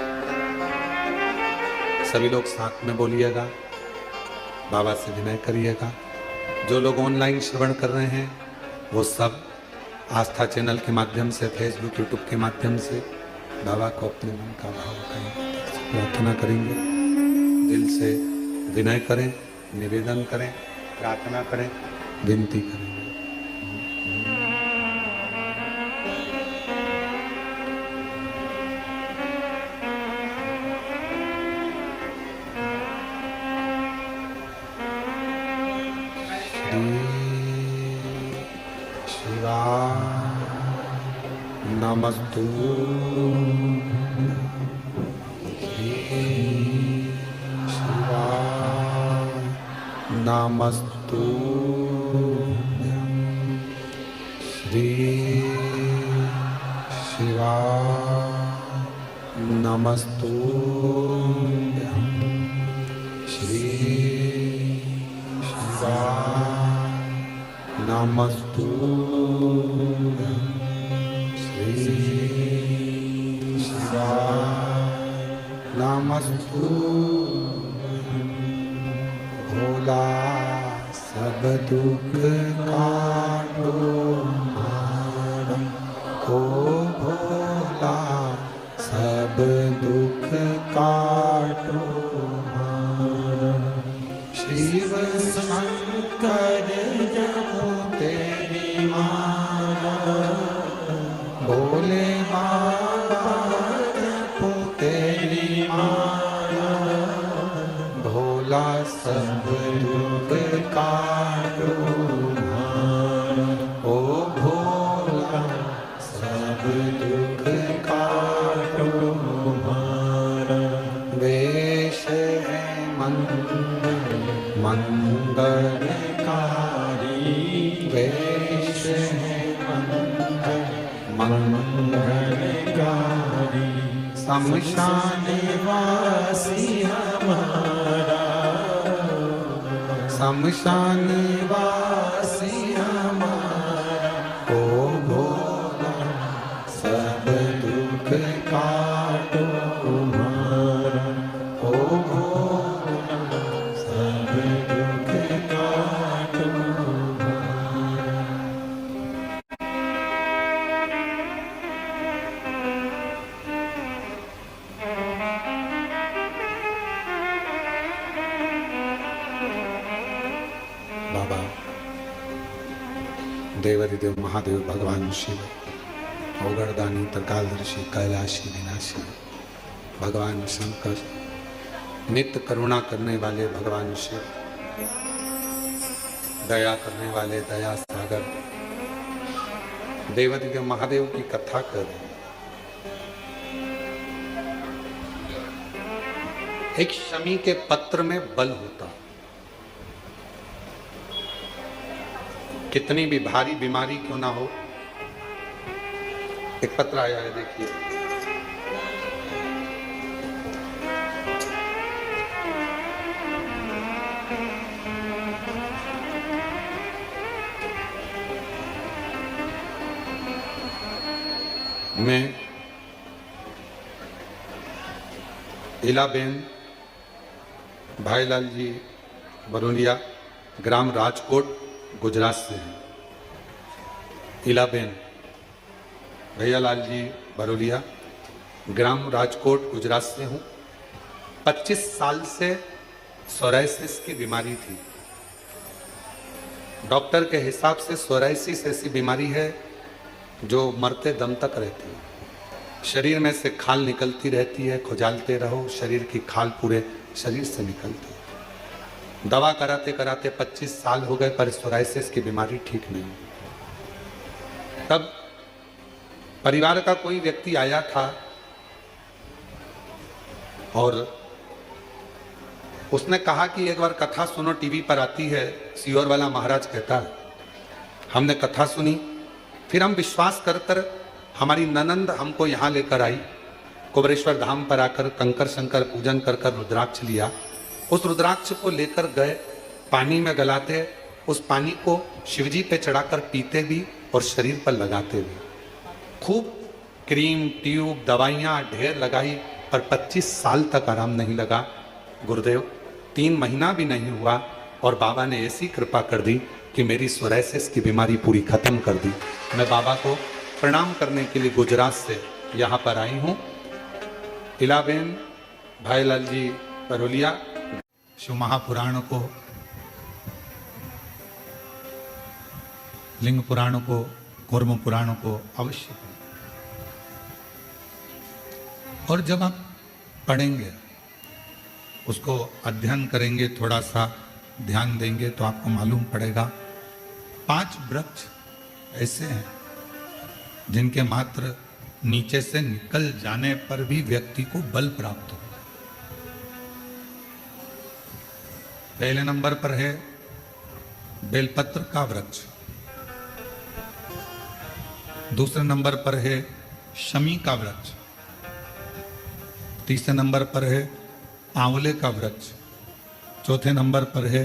[SPEAKER 1] सभी लोग साथ में बोलिएगा, बाबा से विनय करिएगा। जो लोग ऑनलाइन श्रवण कर रहे हैं वो सब आस्था चैनल के माध्यम से, फेसबुक यूट्यूब के माध्यम से बाबा को अपने मन का भाव कहेंगे, प्रार्थना करेंगे, दिल से विनय करें, निवेदन करें, प्रार्थना करें, विनती करें। नमस्तु शिवाय, नमस्तु श्री शिवाय, नमस्तु श्री शिवाय, नमस्तु नमस्तु। भोला सब दुख काटो मारो, ओ भोला सब दुख काटो मारो। शिव शंकर जपो तेरी माला, भोले बाबा जपो तेरी माला। भोला सब दुख काटो मारो, ओ भोला सब दुख काटो मारो। वेश है मंगलकारी, वेश है मंगलकारी। शमशान वासी हमारा, शमशान वासी हमारा। ओ भोला सब दुख काटो मारा, ओ भोला सब दुख काटो मारा। बाबा देवाधिदेव महादेव भगवान शिव, अवगढ़दानी त्रिकालदर्शी कैलाशी विनाशी भगवान शंकर, नित्य करुणा करने वाले भगवान शिव, दया करने वाले दया सागर देवाधिदेव महादेव की कथा कर। एक शमी के पत्र में बल होता, कितनी भी भारी बीमारी क्यों ना हो। एक पत्र आया है, देखिए। मैं इलाबेन भाईलाल जी बरोलिया, ग्राम राजकोट, गुजरात से हैं। इलाबेन भैयालाल जी बरोलिया, ग्राम राजकोट गुजरात से हूँ। 25 साल से सोराइसिस की बीमारी थी। डॉक्टर के हिसाब से सोराइसिस ऐसी बीमारी है जो मरते दम तक रहती है। शरीर में से खाल निकलती रहती है, खुजालते रहो, शरीर की खाल पूरे शरीर से निकलती है। दवा कराते कराते 25 साल हो गए पर सोराइसिस की बीमारी ठीक नहीं। तब परिवार का कोई व्यक्ति आया था और उसने कहा कि एक बार कथा सुनो, टीवी पर आती है, सियोर वाला महाराज कहता है। हमने कथा सुनी, फिर हम विश्वास कर कर हमारी ननंद हमको यहाँ लेकर आई। कुबरेश्वर धाम पर आकर कंकर शंकर पूजन कर कर रुद्राक्ष लिया। उस रुद्राक्ष को लेकर गए, पानी में गलाते, उस पानी को शिवजी पे चढ़ाकर पीते भी और शरीर पर लगाते भी। खूब क्रीम ट्यूब दवाइयाँ ढेर लगाई पर 25 साल तक आराम नहीं लगा। गुरुदेव 3 महीना भी नहीं हुआ और बाबा ने ऐसी कृपा कर दी कि मेरी सोराइसिस की बीमारी पूरी खत्म कर दी। मैं बाबा को प्रणाम करने के लिए गुजरात से यहाँ पर आई हूँ। इलाबेन भाईलाल जी बरोलिया, शिव महापुराण को, लिंग पुराण को, कूर्म पुराण को अवश्य पढ़ें। और जब आप पढ़ेंगे, उसको अध्ययन करेंगे, थोड़ा सा ध्यान देंगे तो आपको मालूम पड़ेगा 5 वृक्ष ऐसे हैं जिनके मात्र नीचे से निकल जाने पर भी व्यक्ति को बल प्राप्त हो। पहले नंबर पर है बेलपत्र का वृक्ष, दूसरे नंबर पर है शमी का वृक्ष, तीसरे नंबर पर है आंवले का वृक्ष, चौथे नंबर पर है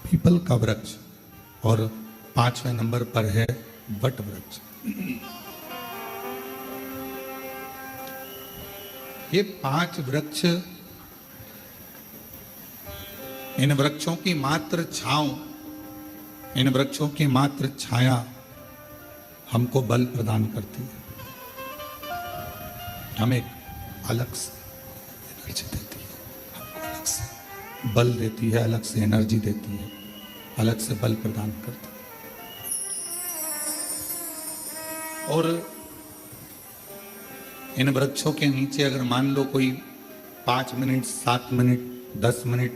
[SPEAKER 1] पीपल का वृक्ष और 5वें नंबर पर है वट वृक्ष। ये 5 वृक्ष, इन वृक्षों की मात्र छांव, इन वृक्षों की मात्र छाया हमको बल प्रदान करती है। हमें अलग से एनर्जी देती है, हमको अलग से बल देती है, अलग से एनर्जी देती है, अलग से बल प्रदान करती है। और इन वृक्षों के नीचे अगर मान लो कोई 5 minute, 7 minute, 10 minute,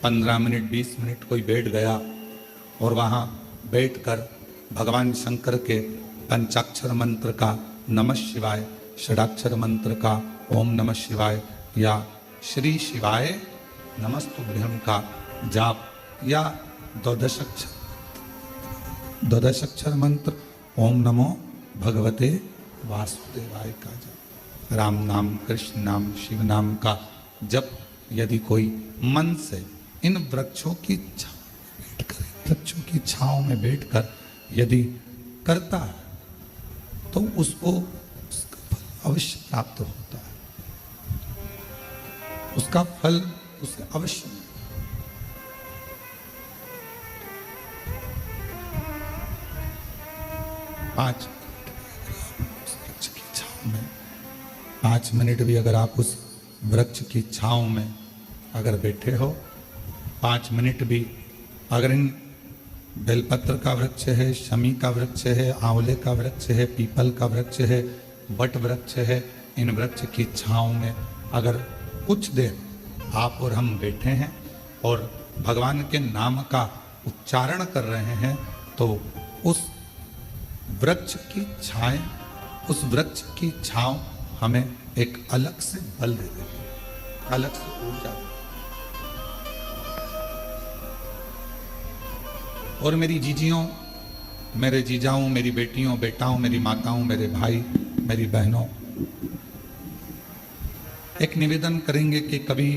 [SPEAKER 1] 15 minute, 20 minute कोई बैठ गया और वहाँ बैठकर भगवान शंकर के पंचाक्षर मंत्र का नमः शिवाय, षडाक्षर मंत्र का ओम नमः शिवाय या श्री शिवाय नमस्तुभ्यम का जाप या द्वादशाक्षर मंत्र ओम नमो भगवते वासुदेवाय का जप, राम नाम, कृष्ण नाम, शिव नाम का जप यदि कोई मन से इन वृक्षों की वृक्षों की छांव में बैठकर यदि करता है तो उसको उसका फल अवश्य प्राप्त होता है। उसका फल उसे अवश्य मिलता है। 5 मिनट भी अगर आप उस वृक्ष की छांव में अगर बैठे हो, 5 मिनट भी अगर इन बेलपत्र का वृक्ष है, शमी का वृक्ष है, आंवले का वृक्ष है, पीपल का वृक्ष है, वट वृक्ष है, इन वृक्ष की छांव में अगर कुछ देर आप और हम बैठे हैं और भगवान के नाम का उच्चारण कर रहे हैं तो उस वृक्ष की छाएं, उस वृक्ष की छांव हमें एक अलग से बल दे देगी, अलग से ऊर्जा। और मेरी जीजियों, मेरे जीजाओं, मेरी बेटियों, बेटाओं, मेरी माताओं, मेरे भाई, मेरी बहनों, एक निवेदन करेंगे कि कभी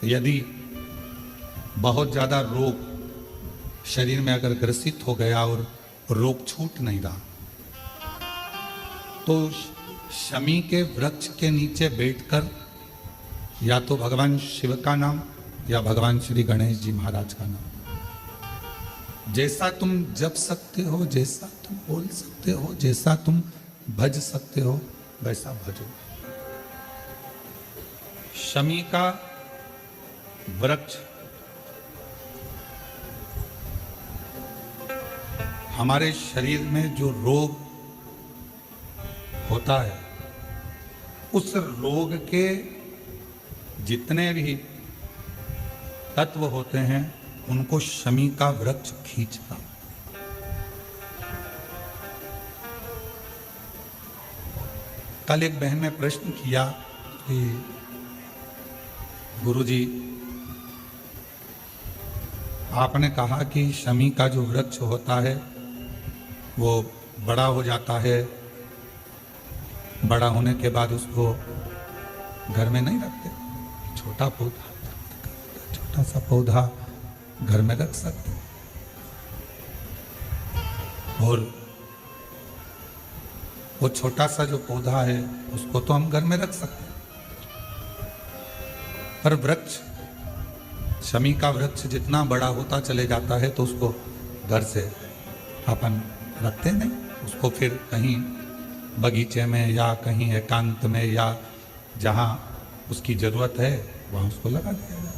[SPEAKER 1] यदि बहुत ज्यादा रोग शरीर में अगर ग्रसित हो गया और रोग छूट नहीं रहा तो शमी के वृक्ष के नीचे बैठकर या तो भगवान शिव का नाम या भगवान श्री गणेश जी महाराज का नाम जैसा तुम जप सकते हो, जैसा तुम बोल सकते हो, जैसा तुम भज सकते हो, वैसा भजो। शमी का वृक्ष हमारे शरीर में जो रोग होता है, उस रोग के जितने भी तत्व होते हैं उनको शमी का वृक्ष खींचता। कल एक बहन ने प्रश्न किया कि गुरुजी, आपने कहा कि शमी का जो वृक्ष होता है वो बड़ा हो जाता है, बड़ा होने के बाद उसको घर में नहीं रखते, छोटा पौधा, छोटा सा पौधा घर में रख सकते, और वो छोटा सा जो पौधा है उसको तो हम घर में रख सकते हैं, पर वृक्ष, शमी का वृक्ष जितना बड़ा होता चले जाता है तो उसको घर से अपन रखते नहीं, उसको फिर कहीं बगीचे में या कहीं एकांत में या जहां उसकी जरूरत है वहां उसको लगा दिया जाए।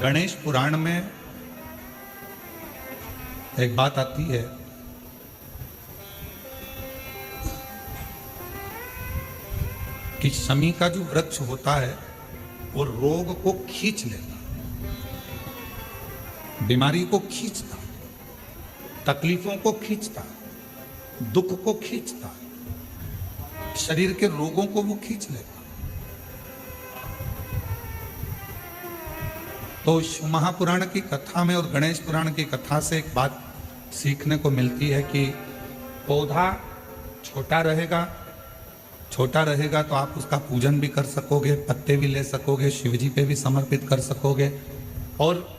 [SPEAKER 1] गणेश पुराण में एक बात आती है कि शमी का जो वृक्ष होता है वो रोग को खींच लेता, बीमारी को खींचता, तकलीफों को खींचता, दुख को खींचता, शरीर के रोगों को वो खींच लेता। तो महापुराण की कथा में और गणेश पुराण की कथा से एक बात सीखने को मिलती है कि पौधा छोटा रहेगा तो आप उसका पूजन भी कर सकोगे, पत्ते भी ले सकोगे, शिवजी पे भी समर्पित कर सकोगे, और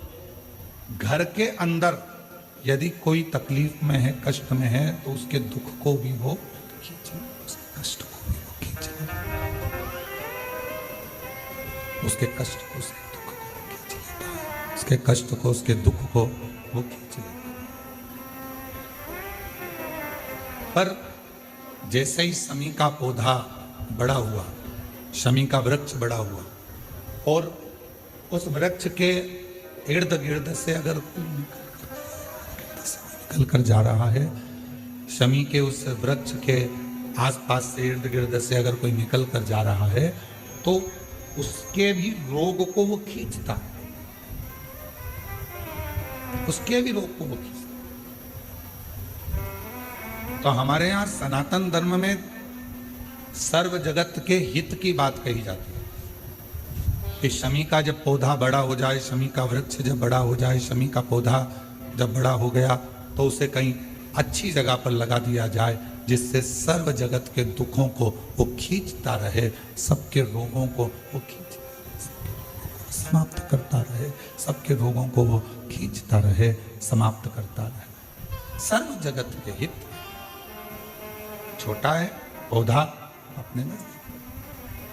[SPEAKER 1] घर के अंदर यदि कोई तकलीफ में है, कष्ट में है, तो उसके दुख को भी वो खींच ले, उसके कष्ट को भी वो खींच ले, उसके कष्ट को, उसके दुख को खींच लेता है, उसके कष्ट को, उसके दुख को वो खींच लेता है। पर जैसे ही शमी का पौधा बड़ा हुआ, शमी का वृक्ष बड़ा हुआ, और उस वृक्ष के इर्द गिर्द से अगर निकल कर जा रहा है, शमी के उस वृक्ष के आसपास से, इर्द गिर्द से अगर कोई निकल कर जा रहा है तो उसके भी रोग को वो खींचता है, उसके भी रोग को वो खींचता। तो हमारे यहां सनातन धर्म में सर्व जगत के हित की बात कही जाती है कि शमी का जब पौधा बड़ा हो जाए, शमी का वृक्ष जब बड़ा हो जाए, शमी का पौधा जब बड़ा हो गया तो उसे कहीं अच्छी जगह पर लगा दिया जाए, जिससे सर्व जगत के दुखों को वो खींचता रहे, सबके रोगों को वो खींच समाप्त करता रहे, सबके रोगों को वो खींचता रहे, समाप्त करता रहे। सर्व जगत के हित। छोटा है पौधा अपने में।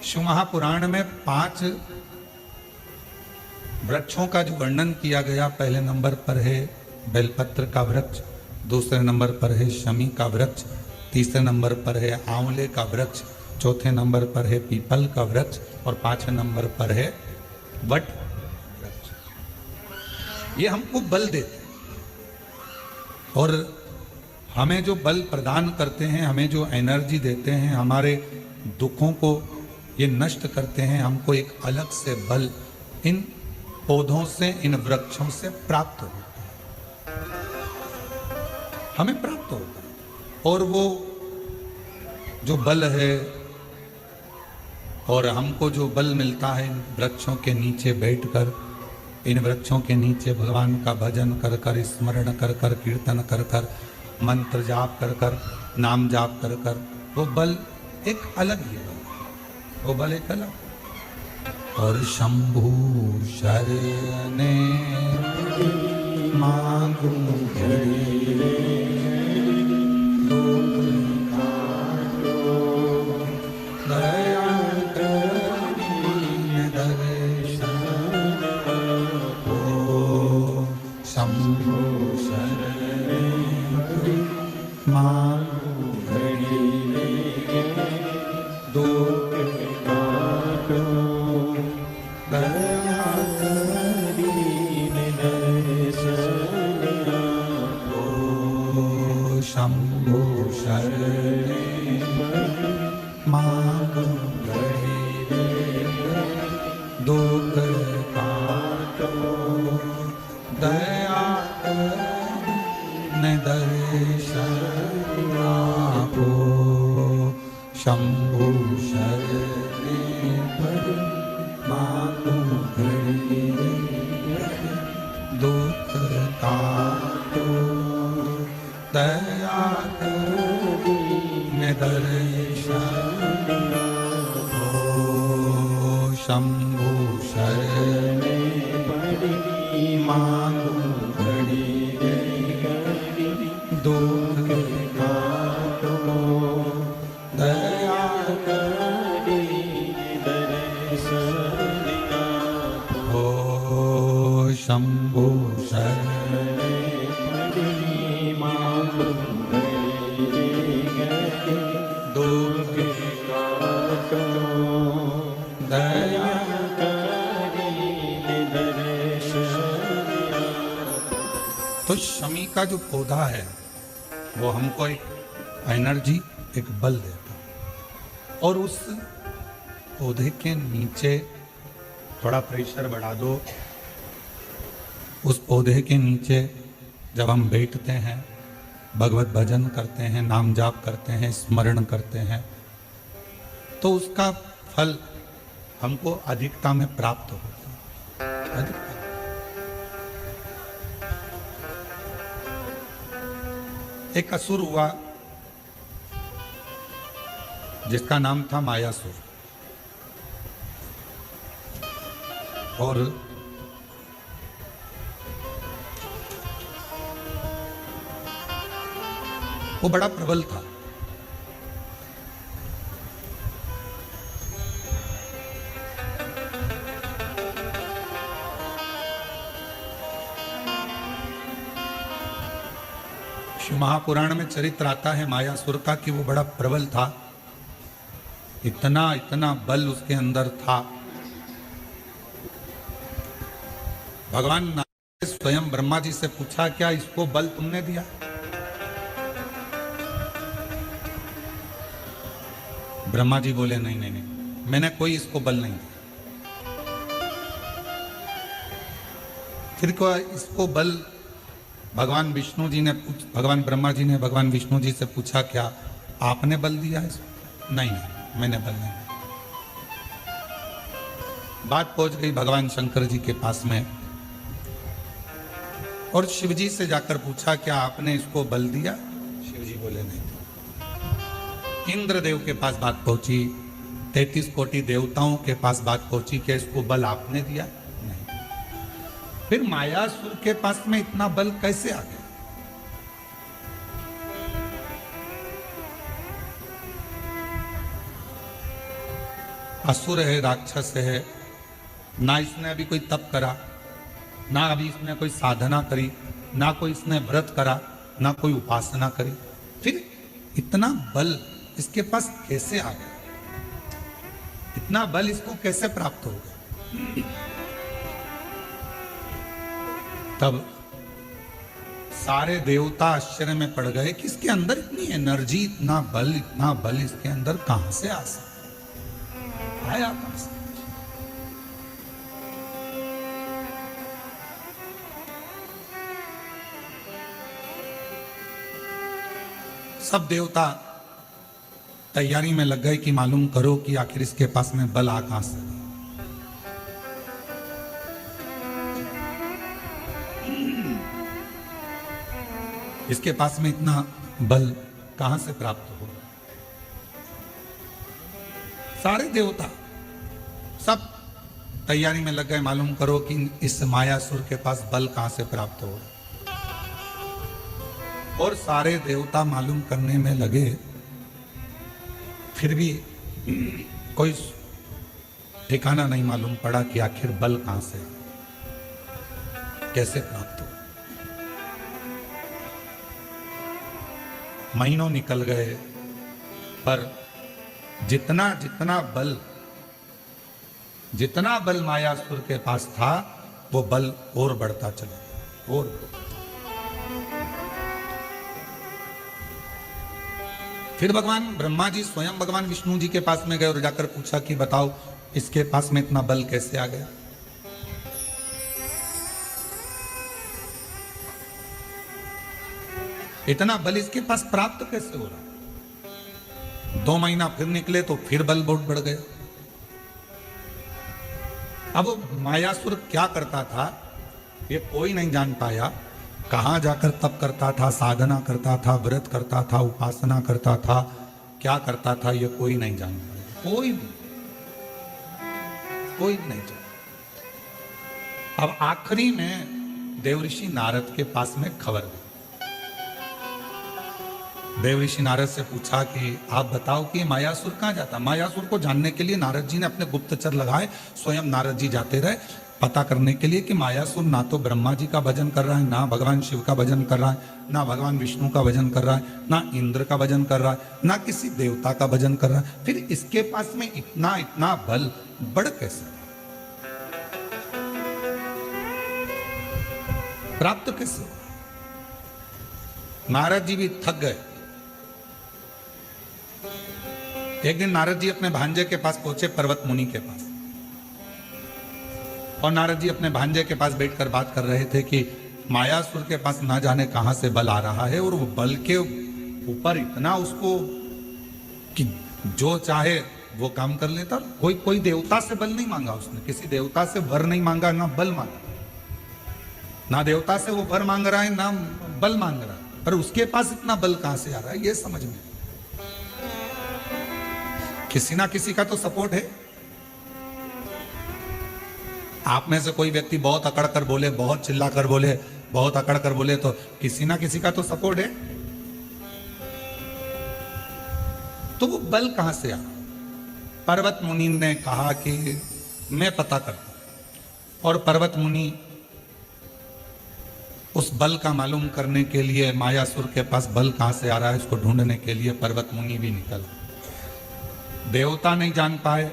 [SPEAKER 1] शिव महापुराण में 5 वृक्षों का जो वर्णन किया गया, पहले नंबर पर है बेलपत्र का वृक्ष, दूसरे नंबर पर है शमी का वृक्ष, तीसरे नंबर पर है आंवले का वृक्ष, चौथे नंबर पर है पीपल का वृक्ष, और 5वें नंबर पर है वट वृक्ष। ये हमको बल देते हैं और हमें जो बल प्रदान करते हैं, हमें जो एनर्जी देते हैं, हमारे दुखों को ये नष्ट करते हैं। हमको एक अलग से बल इन पौधों से, इन वृक्षों से प्राप्त होता है, हमें प्राप्त होता है। और वो जो बल है, और हमको जो बल मिलता है इन वृक्षों के नीचे बैठकर, इन वृक्षों के नीचे भगवान का भजन कर कर, स्मरण कर कर, कीर्तन कर कर, मंत्र जाप कर कर, नाम जाप कर कर, वो बल एक अलग ही बल, वो बल एक अलग। और शंभु शरणे मांगू
[SPEAKER 2] मांगू घड़ी दो काटो दया करीने दर्शन आपो शंभो शरणे मांगू घड़ी दुख काटो दया करीने दर्शन आपो शंभो शरणे मांगू घड़ी दुख काटो दया करीने दर्शन आपो शंभो शरणे मांगू घड़ी दुख काटो दया करीने दर्शन आपो शंभो शरणे मांगू घड़ी दुख काटो दया करीने दर्शन आपो। तो शमी का जो पौधा है वो हमको एक एनर्जी, एक बल देता है। और उस पौधे के नीचे थोड़ा प्रेशर बढ़ा दो, उस पौधे के नीचे जब हम बैठते हैं, भगवत भजन करते हैं, नाम जाप करते हैं, स्मरण करते हैं, तो उसका फल हमको अधिकता में प्राप्त होता है। अधिकता। एक असुर हुआ जिसका नाम था मायासुर, और वो बड़ा प्रबल था। शिव महापुराण में चरित्र आता है मायासुर का कि वो बड़ा प्रबल था, इतना इतना बल उसके अंदर था। भगवान नारायण ने स्वयं ब्रह्मा जी से पूछा, क्या इसको बल तुमने दिया? ब्रह्मा जी बोले नहीं नहीं नहीं, मैंने कोई इसको बल नहीं दिया। फिर को इसको बल भगवान विष्णु जी ने भगवान ब्रह्मा जी ने भगवान विष्णु जी से पूछा, क्या आपने बल दिया है इसको? नहीं नहीं, मैंने बल नहीं दिया। बात पहुंच गई भगवान शंकर जी के पास में, और शिव जी से जाकर पूछा, क्या आपने इसको बल दिया? शिव जी बोले नहीं। इंद्रदेव के पास बात पहुंची, 33 कोटि देवताओं के पास बात पहुंची कि इसको बल आपने दिया? नहीं। फिर मायासुर के पास में इतना बल कैसे आ गया? असुर है, राक्षस है, ना इसने अभी कोई तप करा, ना अभी इसने कोई साधना करी, ना कोई इसने व्रत करा, ना कोई उपासना करी, फिर इतना बल इसके पास कैसे आ गया? इतना बल इसको कैसे प्राप्त हो गया? तब सारे देवता आश्चर्य में पड़ गए कि इसके अंदर इतनी एनर्जी, इतना बल इसके अंदर कहां से आ सकता? आया कहां से? सब देवता तैयारी में लग गए कि मालूम करो कि आखिर इसके पास में बल आ कहां से। इसके पास में इतना बल कहां से प्राप्त हो? सारे देवता सब तैयारी में लग गए, मालूम करो कि इस मायासुर के पास बल कहां से प्राप्त हो। और सारे देवता मालूम करने में लगे, फिर भी कोई ठिकाना नहीं मालूम पड़ा कि आखिर बल कहां से, कैसे प्राप्त हो। महीनों निकल गए, पर जितना बल मायासुर के पास था, वो बल और बढ़ता चला गया, और फिर भगवान ब्रह्मा जी स्वयं भगवान विष्णु जी के पास में गए और जाकर पूछा कि बताओ इसके पास में इतना बल कैसे आ गया। इतना बल इसके पास प्राप्त कैसे हो रहा। 2 महीना फिर निकले तो फिर बल बहुत बढ़ गया। अब मायासुर क्या करता था ये कोई नहीं जान पाया। कहां जाकर तप करता था, साधना करता था, व्रत करता था, उपासना करता था, क्या करता था ये कोई नहीं जान पाया। कोई नहीं जान। अब आखिरी में देवऋषि नारद के पास में खबर गई। देवऋषि नारद से पूछा कि आप बताओ कि मायासुर कहां जाता। मायासुर को जानने के लिए नारद जी ने अपने गुप्तचर लगाए, स्वयं नारद जी जाते रहे पता करने के लिए कि मायासुर ना तो ब्रह्मा जी का भजन कर रहा है, ना भगवान शिव का भजन कर रहा है, ना भगवान विष्णु का भजन कर रहा है, ना इंद्र का भजन कर रहा है, ना किसी देवता का भजन कर रहा है। फिर इसके पास में इतना बल बढ़ कैसे, प्राप्त कैसे। नारद जी भी थक गए। एक दिन नारद जी अपने भांजे के पास पहुंचे, पर्वत मुनि के पास, और नारद जी अपने भांजे के पास बैठकर बात कर रहे थे कि मायासुर के पास ना जाने कहां से बल आ रहा है, और वो बल के ऊपर इतना उसको कि जो चाहे वो काम कर लेता। कोई देवता से बल नहीं मांगा उसने, किसी देवता से वर नहीं मांगा, ना बल मांगा, ना देवता से वो वर मांग रहा है, ना बल मांग रहा है, पर उसके पास इतना बल कहां से आ रहा है ये समझ में। किसी ना किसी का तो सपोर्ट है। आप में से कोई व्यक्ति बहुत अकड़ कर बोले, बहुत चिल्ला कर बोले, बहुत अकड़ कर बोले, तो किसी ना किसी का तो सपोर्ट है। तो वो बल कहां से आ। पर्वत मुनि ने कहा कि मैं पता करता हूं, और पर्वत मुनि उस बल का मालूम करने के लिए, मायासुर के पास बल कहां से आ रहा है उसको ढूंढने के लिए पर्वत मुनि भी निकल। देवता नहीं जान पाए,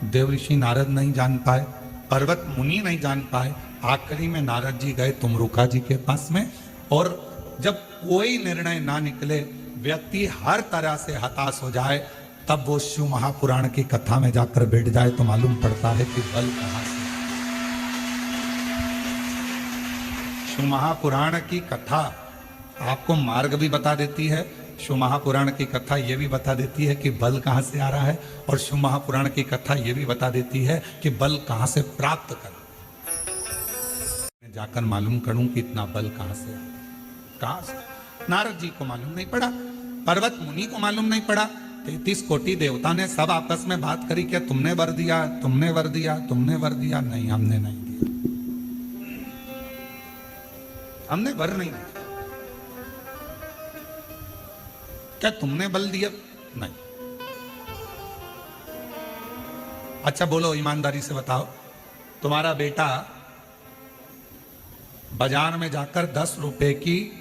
[SPEAKER 2] देवऋषि नारद नहीं जान पाए, पर्वत मुनि नहीं जान पाए। आखिरी में नारद जी गए तुमरुका जी के पास में, और जब कोई निर्णय ना निकले, व्यक्ति हर तरह से हताश हो जाए, तब वो शिव महापुराण की कथा में जाकर बैठ जाए तो मालूम पड़ता है कि बल कहां से। शिव महापुराण की कथा आपको मार्ग भी बता देती है, शिव महापुराण की कथा यह भी बता देती है कि बल कहां से आ रहा है, और शिव महापुराण की कथा यह भी बता देती है कि बल कहां से प्राप्त कर। जाकर मालूम करूं कि इतना बल कहां से आया, कहां से। नारद जी को मालूम नहीं पड़ा, पर्वत मुनि को मालूम नहीं पड़ा। 33 कोटि देवता ने सब आपस में बात करी, क्या तुमने वर दिया, तुमने वर दिया, तुमने वर दिया। नहीं, हमने नहीं दिया, हमने वर नहीं दिया। क्या तुमने बल दिया? नहीं। अच्छा बोलो, ईमानदारी से बताओ, तुम्हारा बेटा बाजार में जाकर 10 रुपए की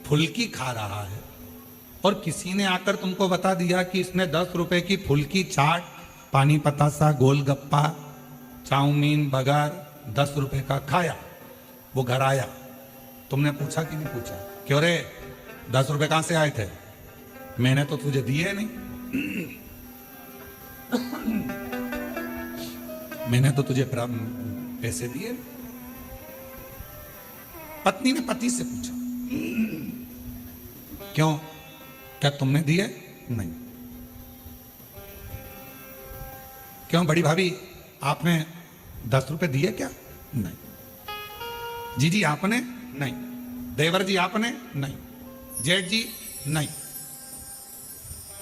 [SPEAKER 2] फुल्की खा रहा है, और किसी ने आकर तुमको बता दिया कि इसने 10 रुपए की फुल्की, चाट, पानी पतासा, गोलगप्पा, चाउमीन, बगर 10 रुपए का खाया। वो घर आया, तुमने पूछा कि नहीं पूछा, क्यों रे 10 रुपए कहां से आए थे? मैंने तो तुझे दिए नहीं, मैंने तो तुझे पैसे दिए। पत्नी ने पति से पूछा, क्यों, क्या तुमने दिए? नहीं। क्यों बड़ी भाभी, आपने 10 रुपए दिए क्या? नहीं। जी आपने? नहीं। देवर जी आपने? नहीं। जेठ जी? नहीं।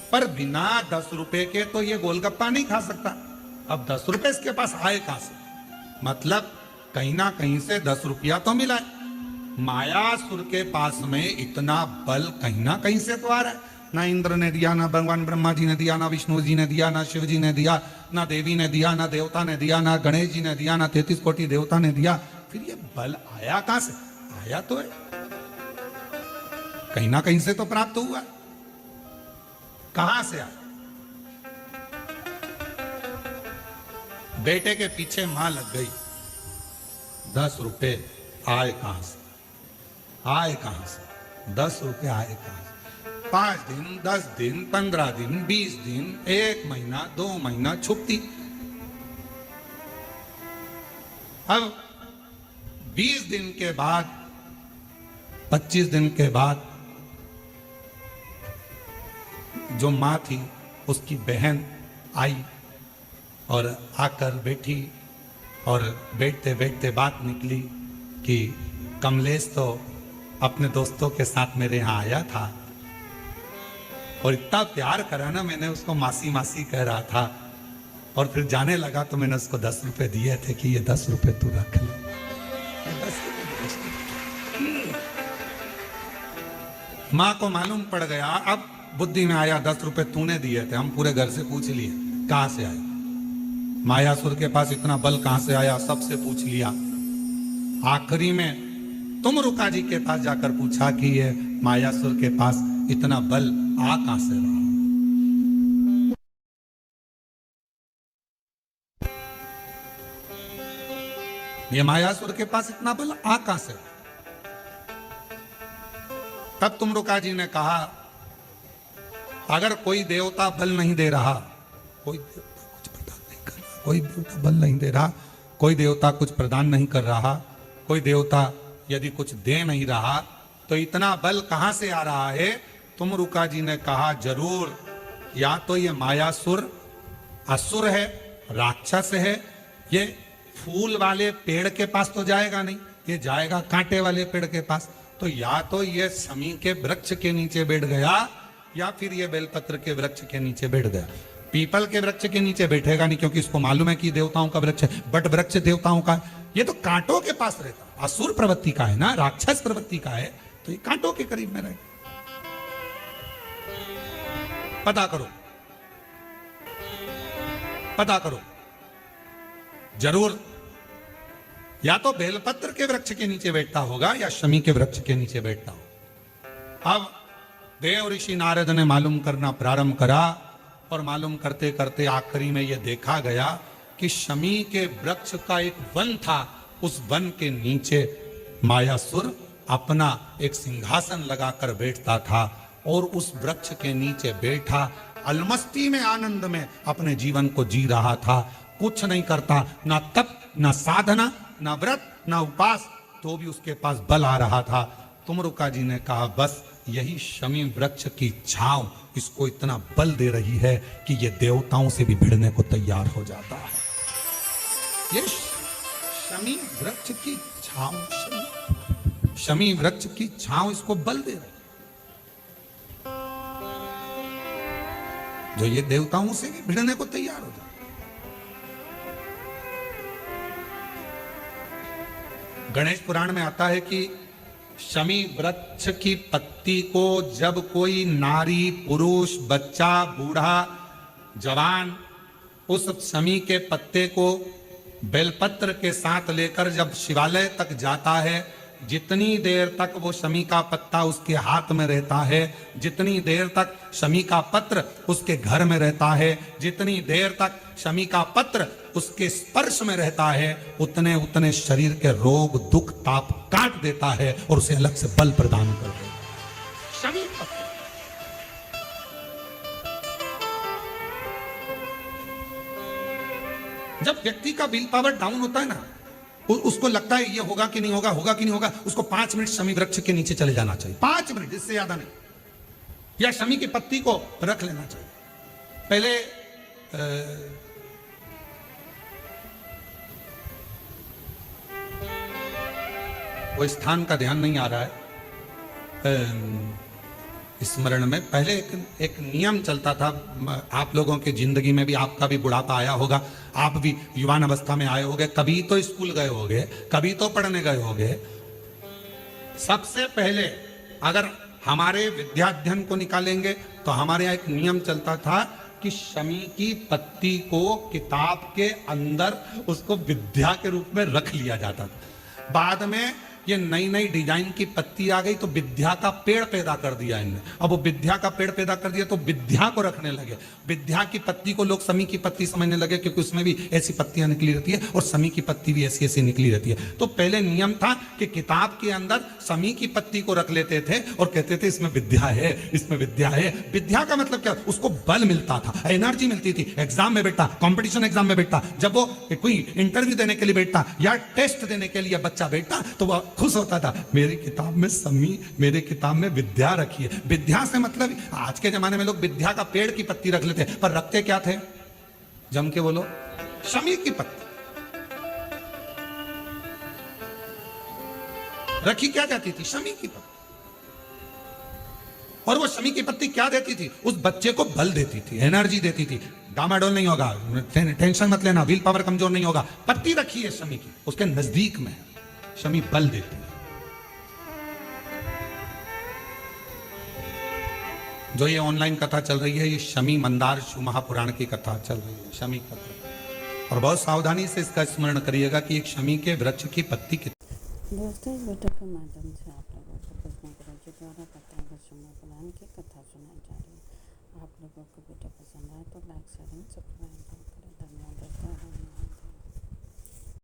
[SPEAKER 2] पर बिना 10 रुपए के तो ये गोलगप्पा नहीं खा सकता। अब 10 रुपए इसके पास आए कहां से? मतलब कहीं ना कहीं से 10 रुपया तो मिला है। मायासुर के पास में इतना बल कहीं ना कहीं से तो आ रहा है। ना इंद्र ने दिया, ना भगवान ब्रह्मा जी ने दिया, ना विष्णु जी ने दिया, ना शिव जी ने दिया, ना देवी ने दिया, ना देवता ने दिया, ना गणेश जी ने दिया, ना 33 कोटि देवता ने दिया। फिर ये बल आया कहां से? आया तो है, कहीं ना कहीं से तो प्राप्त हुआ। कहां से आए? बेटे के पीछे मां लग गई। 10 रुपए आए कहां से? आए कहां से? 10 रुपए आए कहां से? 5 दिन, 10 दिन, 15 दिन, 20 दिन, 1 महीना, 2 महीना छुपती। अब 20 दिन के बाद, 25 दिन के बाद जो मां थी उसकी बहन आई और आकर बैठी और बैठते बैठते बात निकली कि कमलेश तो अपने दोस्तों के साथ मेरे यहाँ आया था और इतना प्यार करा ना, मैंने उसको मासी मासी कह रहा था और फिर जाने लगा तो मैंने उसको 10 रुपए दिए थे कि ये 10 रुपए तू रख ले। माँ को मालूम पड़ गया, अब बुद्धि में आया 10 रुपए तूने दिए थे। हम पूरे घर से पूछ लिए कहां से आए, मायासुर के पास इतना बल कहां से आया, सबसे पूछ लिया। आखिरी में तुमरुका जी के पास जाकर पूछा कि ये मायासुर के पास इतना बल आ कहां से रहा। ये मायासुर के पास इतना बल आ कहां से? तब तुमरुका जी ने कहा, अगर कोई देवता बल नहीं दे रहा, कोई देवता कुछ प्रदान नहीं कर रहा, कोई देवता बल नहीं दे रहा, कोई देवता कुछ प्रदान नहीं कर रहा, कोई देवता यदि कुछ दे नहीं रहा, तो इतना बल कहां से आ रहा है? तुमरुका जी ने कहा, जरूर या तो ये मायासुर असुर है, राक्षस है, ये फूल वाले पेड़ के पास तो जाएगा नहीं, ये जाएगा कांटे वाले पेड़ के पास। तो या तो ये शमी के वृक्ष के नीचे बैठ गया या फिर ये बेलपत्र के वृक्ष के नीचे बैठ गया। पीपल के वृक्ष के नीचे बैठेगा नहीं, क्योंकि इसको मालूम है कि देवताओं का वृक्ष है। बट वृक्ष देवताओं का है, ये तो कांटों के पास रहता, असुर प्रवृत्ति का है ना, राक्षस प्रवृत्ति का है, तो ये कांटों के करीब में रहेगा। पता करो, पता करो, जरूर या तो बेलपत्र के वृक्ष के नीचे बैठता होगा या शमी के वृक्ष के नीचे बैठता होगा। अब देव ऋषि नारद ने मालूम करना प्रारंभ करा और मालूम करते करते आखिरी में यह देखा गया कि शमी के वृक्ष का एक वन था, उस वन के नीचे मायासुर अपना एक सिंहासन लगाकर बैठता था और उस वृक्ष के नीचे बैठा अलमस्ती में, आनंद में अपने जीवन को जी रहा था। कुछ नहीं करता, ना तप, ना साधना, ना व्रत, ना उपास, तो भी उसके पास बल आ रहा था। तुमरुका जी ने कहा, बस यही शमी वृक्ष की छांव इसको इतना बल दे रही है कि ये देवताओं से भी भिड़ने को तैयार हो जाता है। ये शमी वृक्ष की छांव, शमी वृक्ष की छांव इसको बल दे रही, जो ये देवताओं से भी भिड़ने को तैयार हो जाता। गणेश पुराण में आता है कि शमी वृक्ष की पत्ती को जब कोई नारी, पुरुष, बच्चा, बूढ़ा, जवान उस शमी के पत्ते को बेलपत्र के साथ लेकर जब शिवालय तक जाता है, जितनी देर तक वो शमी का पत्ता उसके हाथ में रहता है, जितनी देर तक शमी का पत्र उसके घर में रहता है, जितनी देर तक शमी का पत्र उसके स्पर्श में रहता है, उतने उतने शरीर के रोग, दुख, ताप काट देता है और उसे अलग से बल प्रदान कर देता है। शमी पत्र जब व्यक्ति का विल पावर डाउन होता है ना, उसको लगता है ये होगा कि नहीं होगा, होगा कि नहीं होगा, उसको 5 मिनट शमी वृक्ष के नीचे चले जाना चाहिए। 5 मिनट, इससे ज्यादा नहीं, या शमी की पत्ती को रख लेना चाहिए। पहले वो स्थान का ध्यान नहीं आ रहा है स्मरण में। पहले एक नियम चलता था, आप लोगों के जिंदगी में भी, आपका भी बुढ़ापा आया होगा, आप भी युवान अवस्था में आए होंगे, कभी तो स्कूल गए होंगे, कभी तो पढ़ने गए होंगे। सबसे पहले अगर हमारे विद्याध्ययन को निकालेंगे तो हमारे यहाँ एक नियम चलता था कि शमी की पत्ती को किताब के अंदर उसको विद्या के रूप में रख लिया जाता था। बाद में ये नई नई डिजाइन की पत्ती आ गई तो विद्या का पेड़ पैदा कर दिया इनने। अब वो विद्या का पेड़ पैदा कर दिया तो विद्या को रखने लगे। विद्या की पत्ती को लोग समी की पत्ती समझने लगे, क्योंकि उसमें भी ऐसी पत्तियां निकली रहती है और समी की पत्ती भी ऐसी ऐसी निकली रहती है। तो पहले नियम था कि किताब के अंदर समी की पत्ती को रख लेते थे और कहते थे इसमें विद्या है, इसमें विद्या है। विद्या का मतलब क्या? उसको बल मिलता था, एनर्जी मिलती थी। एग्जाम में बैठता, कंपटीशन एग्जाम में बैठता, जब वो कोई इंटरव्यू देने के लिए बैठता या टेस्ट देने के लिए बच्चा बैठता तो वह खुश होता था, मेरी किताब में समी, मेरे किताब में विद्या रखी है। विद्या से मतलब आज के जमाने में लोग विद्या का पेड़ की पत्ती रख लेते, पर रखते क्या थे? जम के बोलो, शमी की पत्ती रखी क्या जाती थी? शमी की पत्ती। और वो शमी की पत्ती क्या देती थी? उस बच्चे को बल देती थी, एनर्जी देती थी। डामाडोल नहीं होगा, टेंशन मत लेना, विल पावर कमजोर नहीं होगा। पत्ती रखी है शमी की, उसके नजदीक में शमी बल देती है। जो ये ऑनलाइन कथा चल रही है, ये शमी मंदार शिव महापुराण की कथा चल रही है, शमी कथा। और बहुत सावधानी से इसका स्मरण करिएगा कि एक शमी के वृक्ष की पत्ती कितनी।
[SPEAKER 3] दोस्तों, इस वीडियो के माध्यम से आप लोगों को कृष्ण गुरु जी द्वारा बताए शिव महापुराण की कथा सुनाई जा रही है। आप लोगों को वीडियो पसंद आए तो लाइक शेयर एंड सब्सक्राइब करें। धन्यवाद दोस्तों।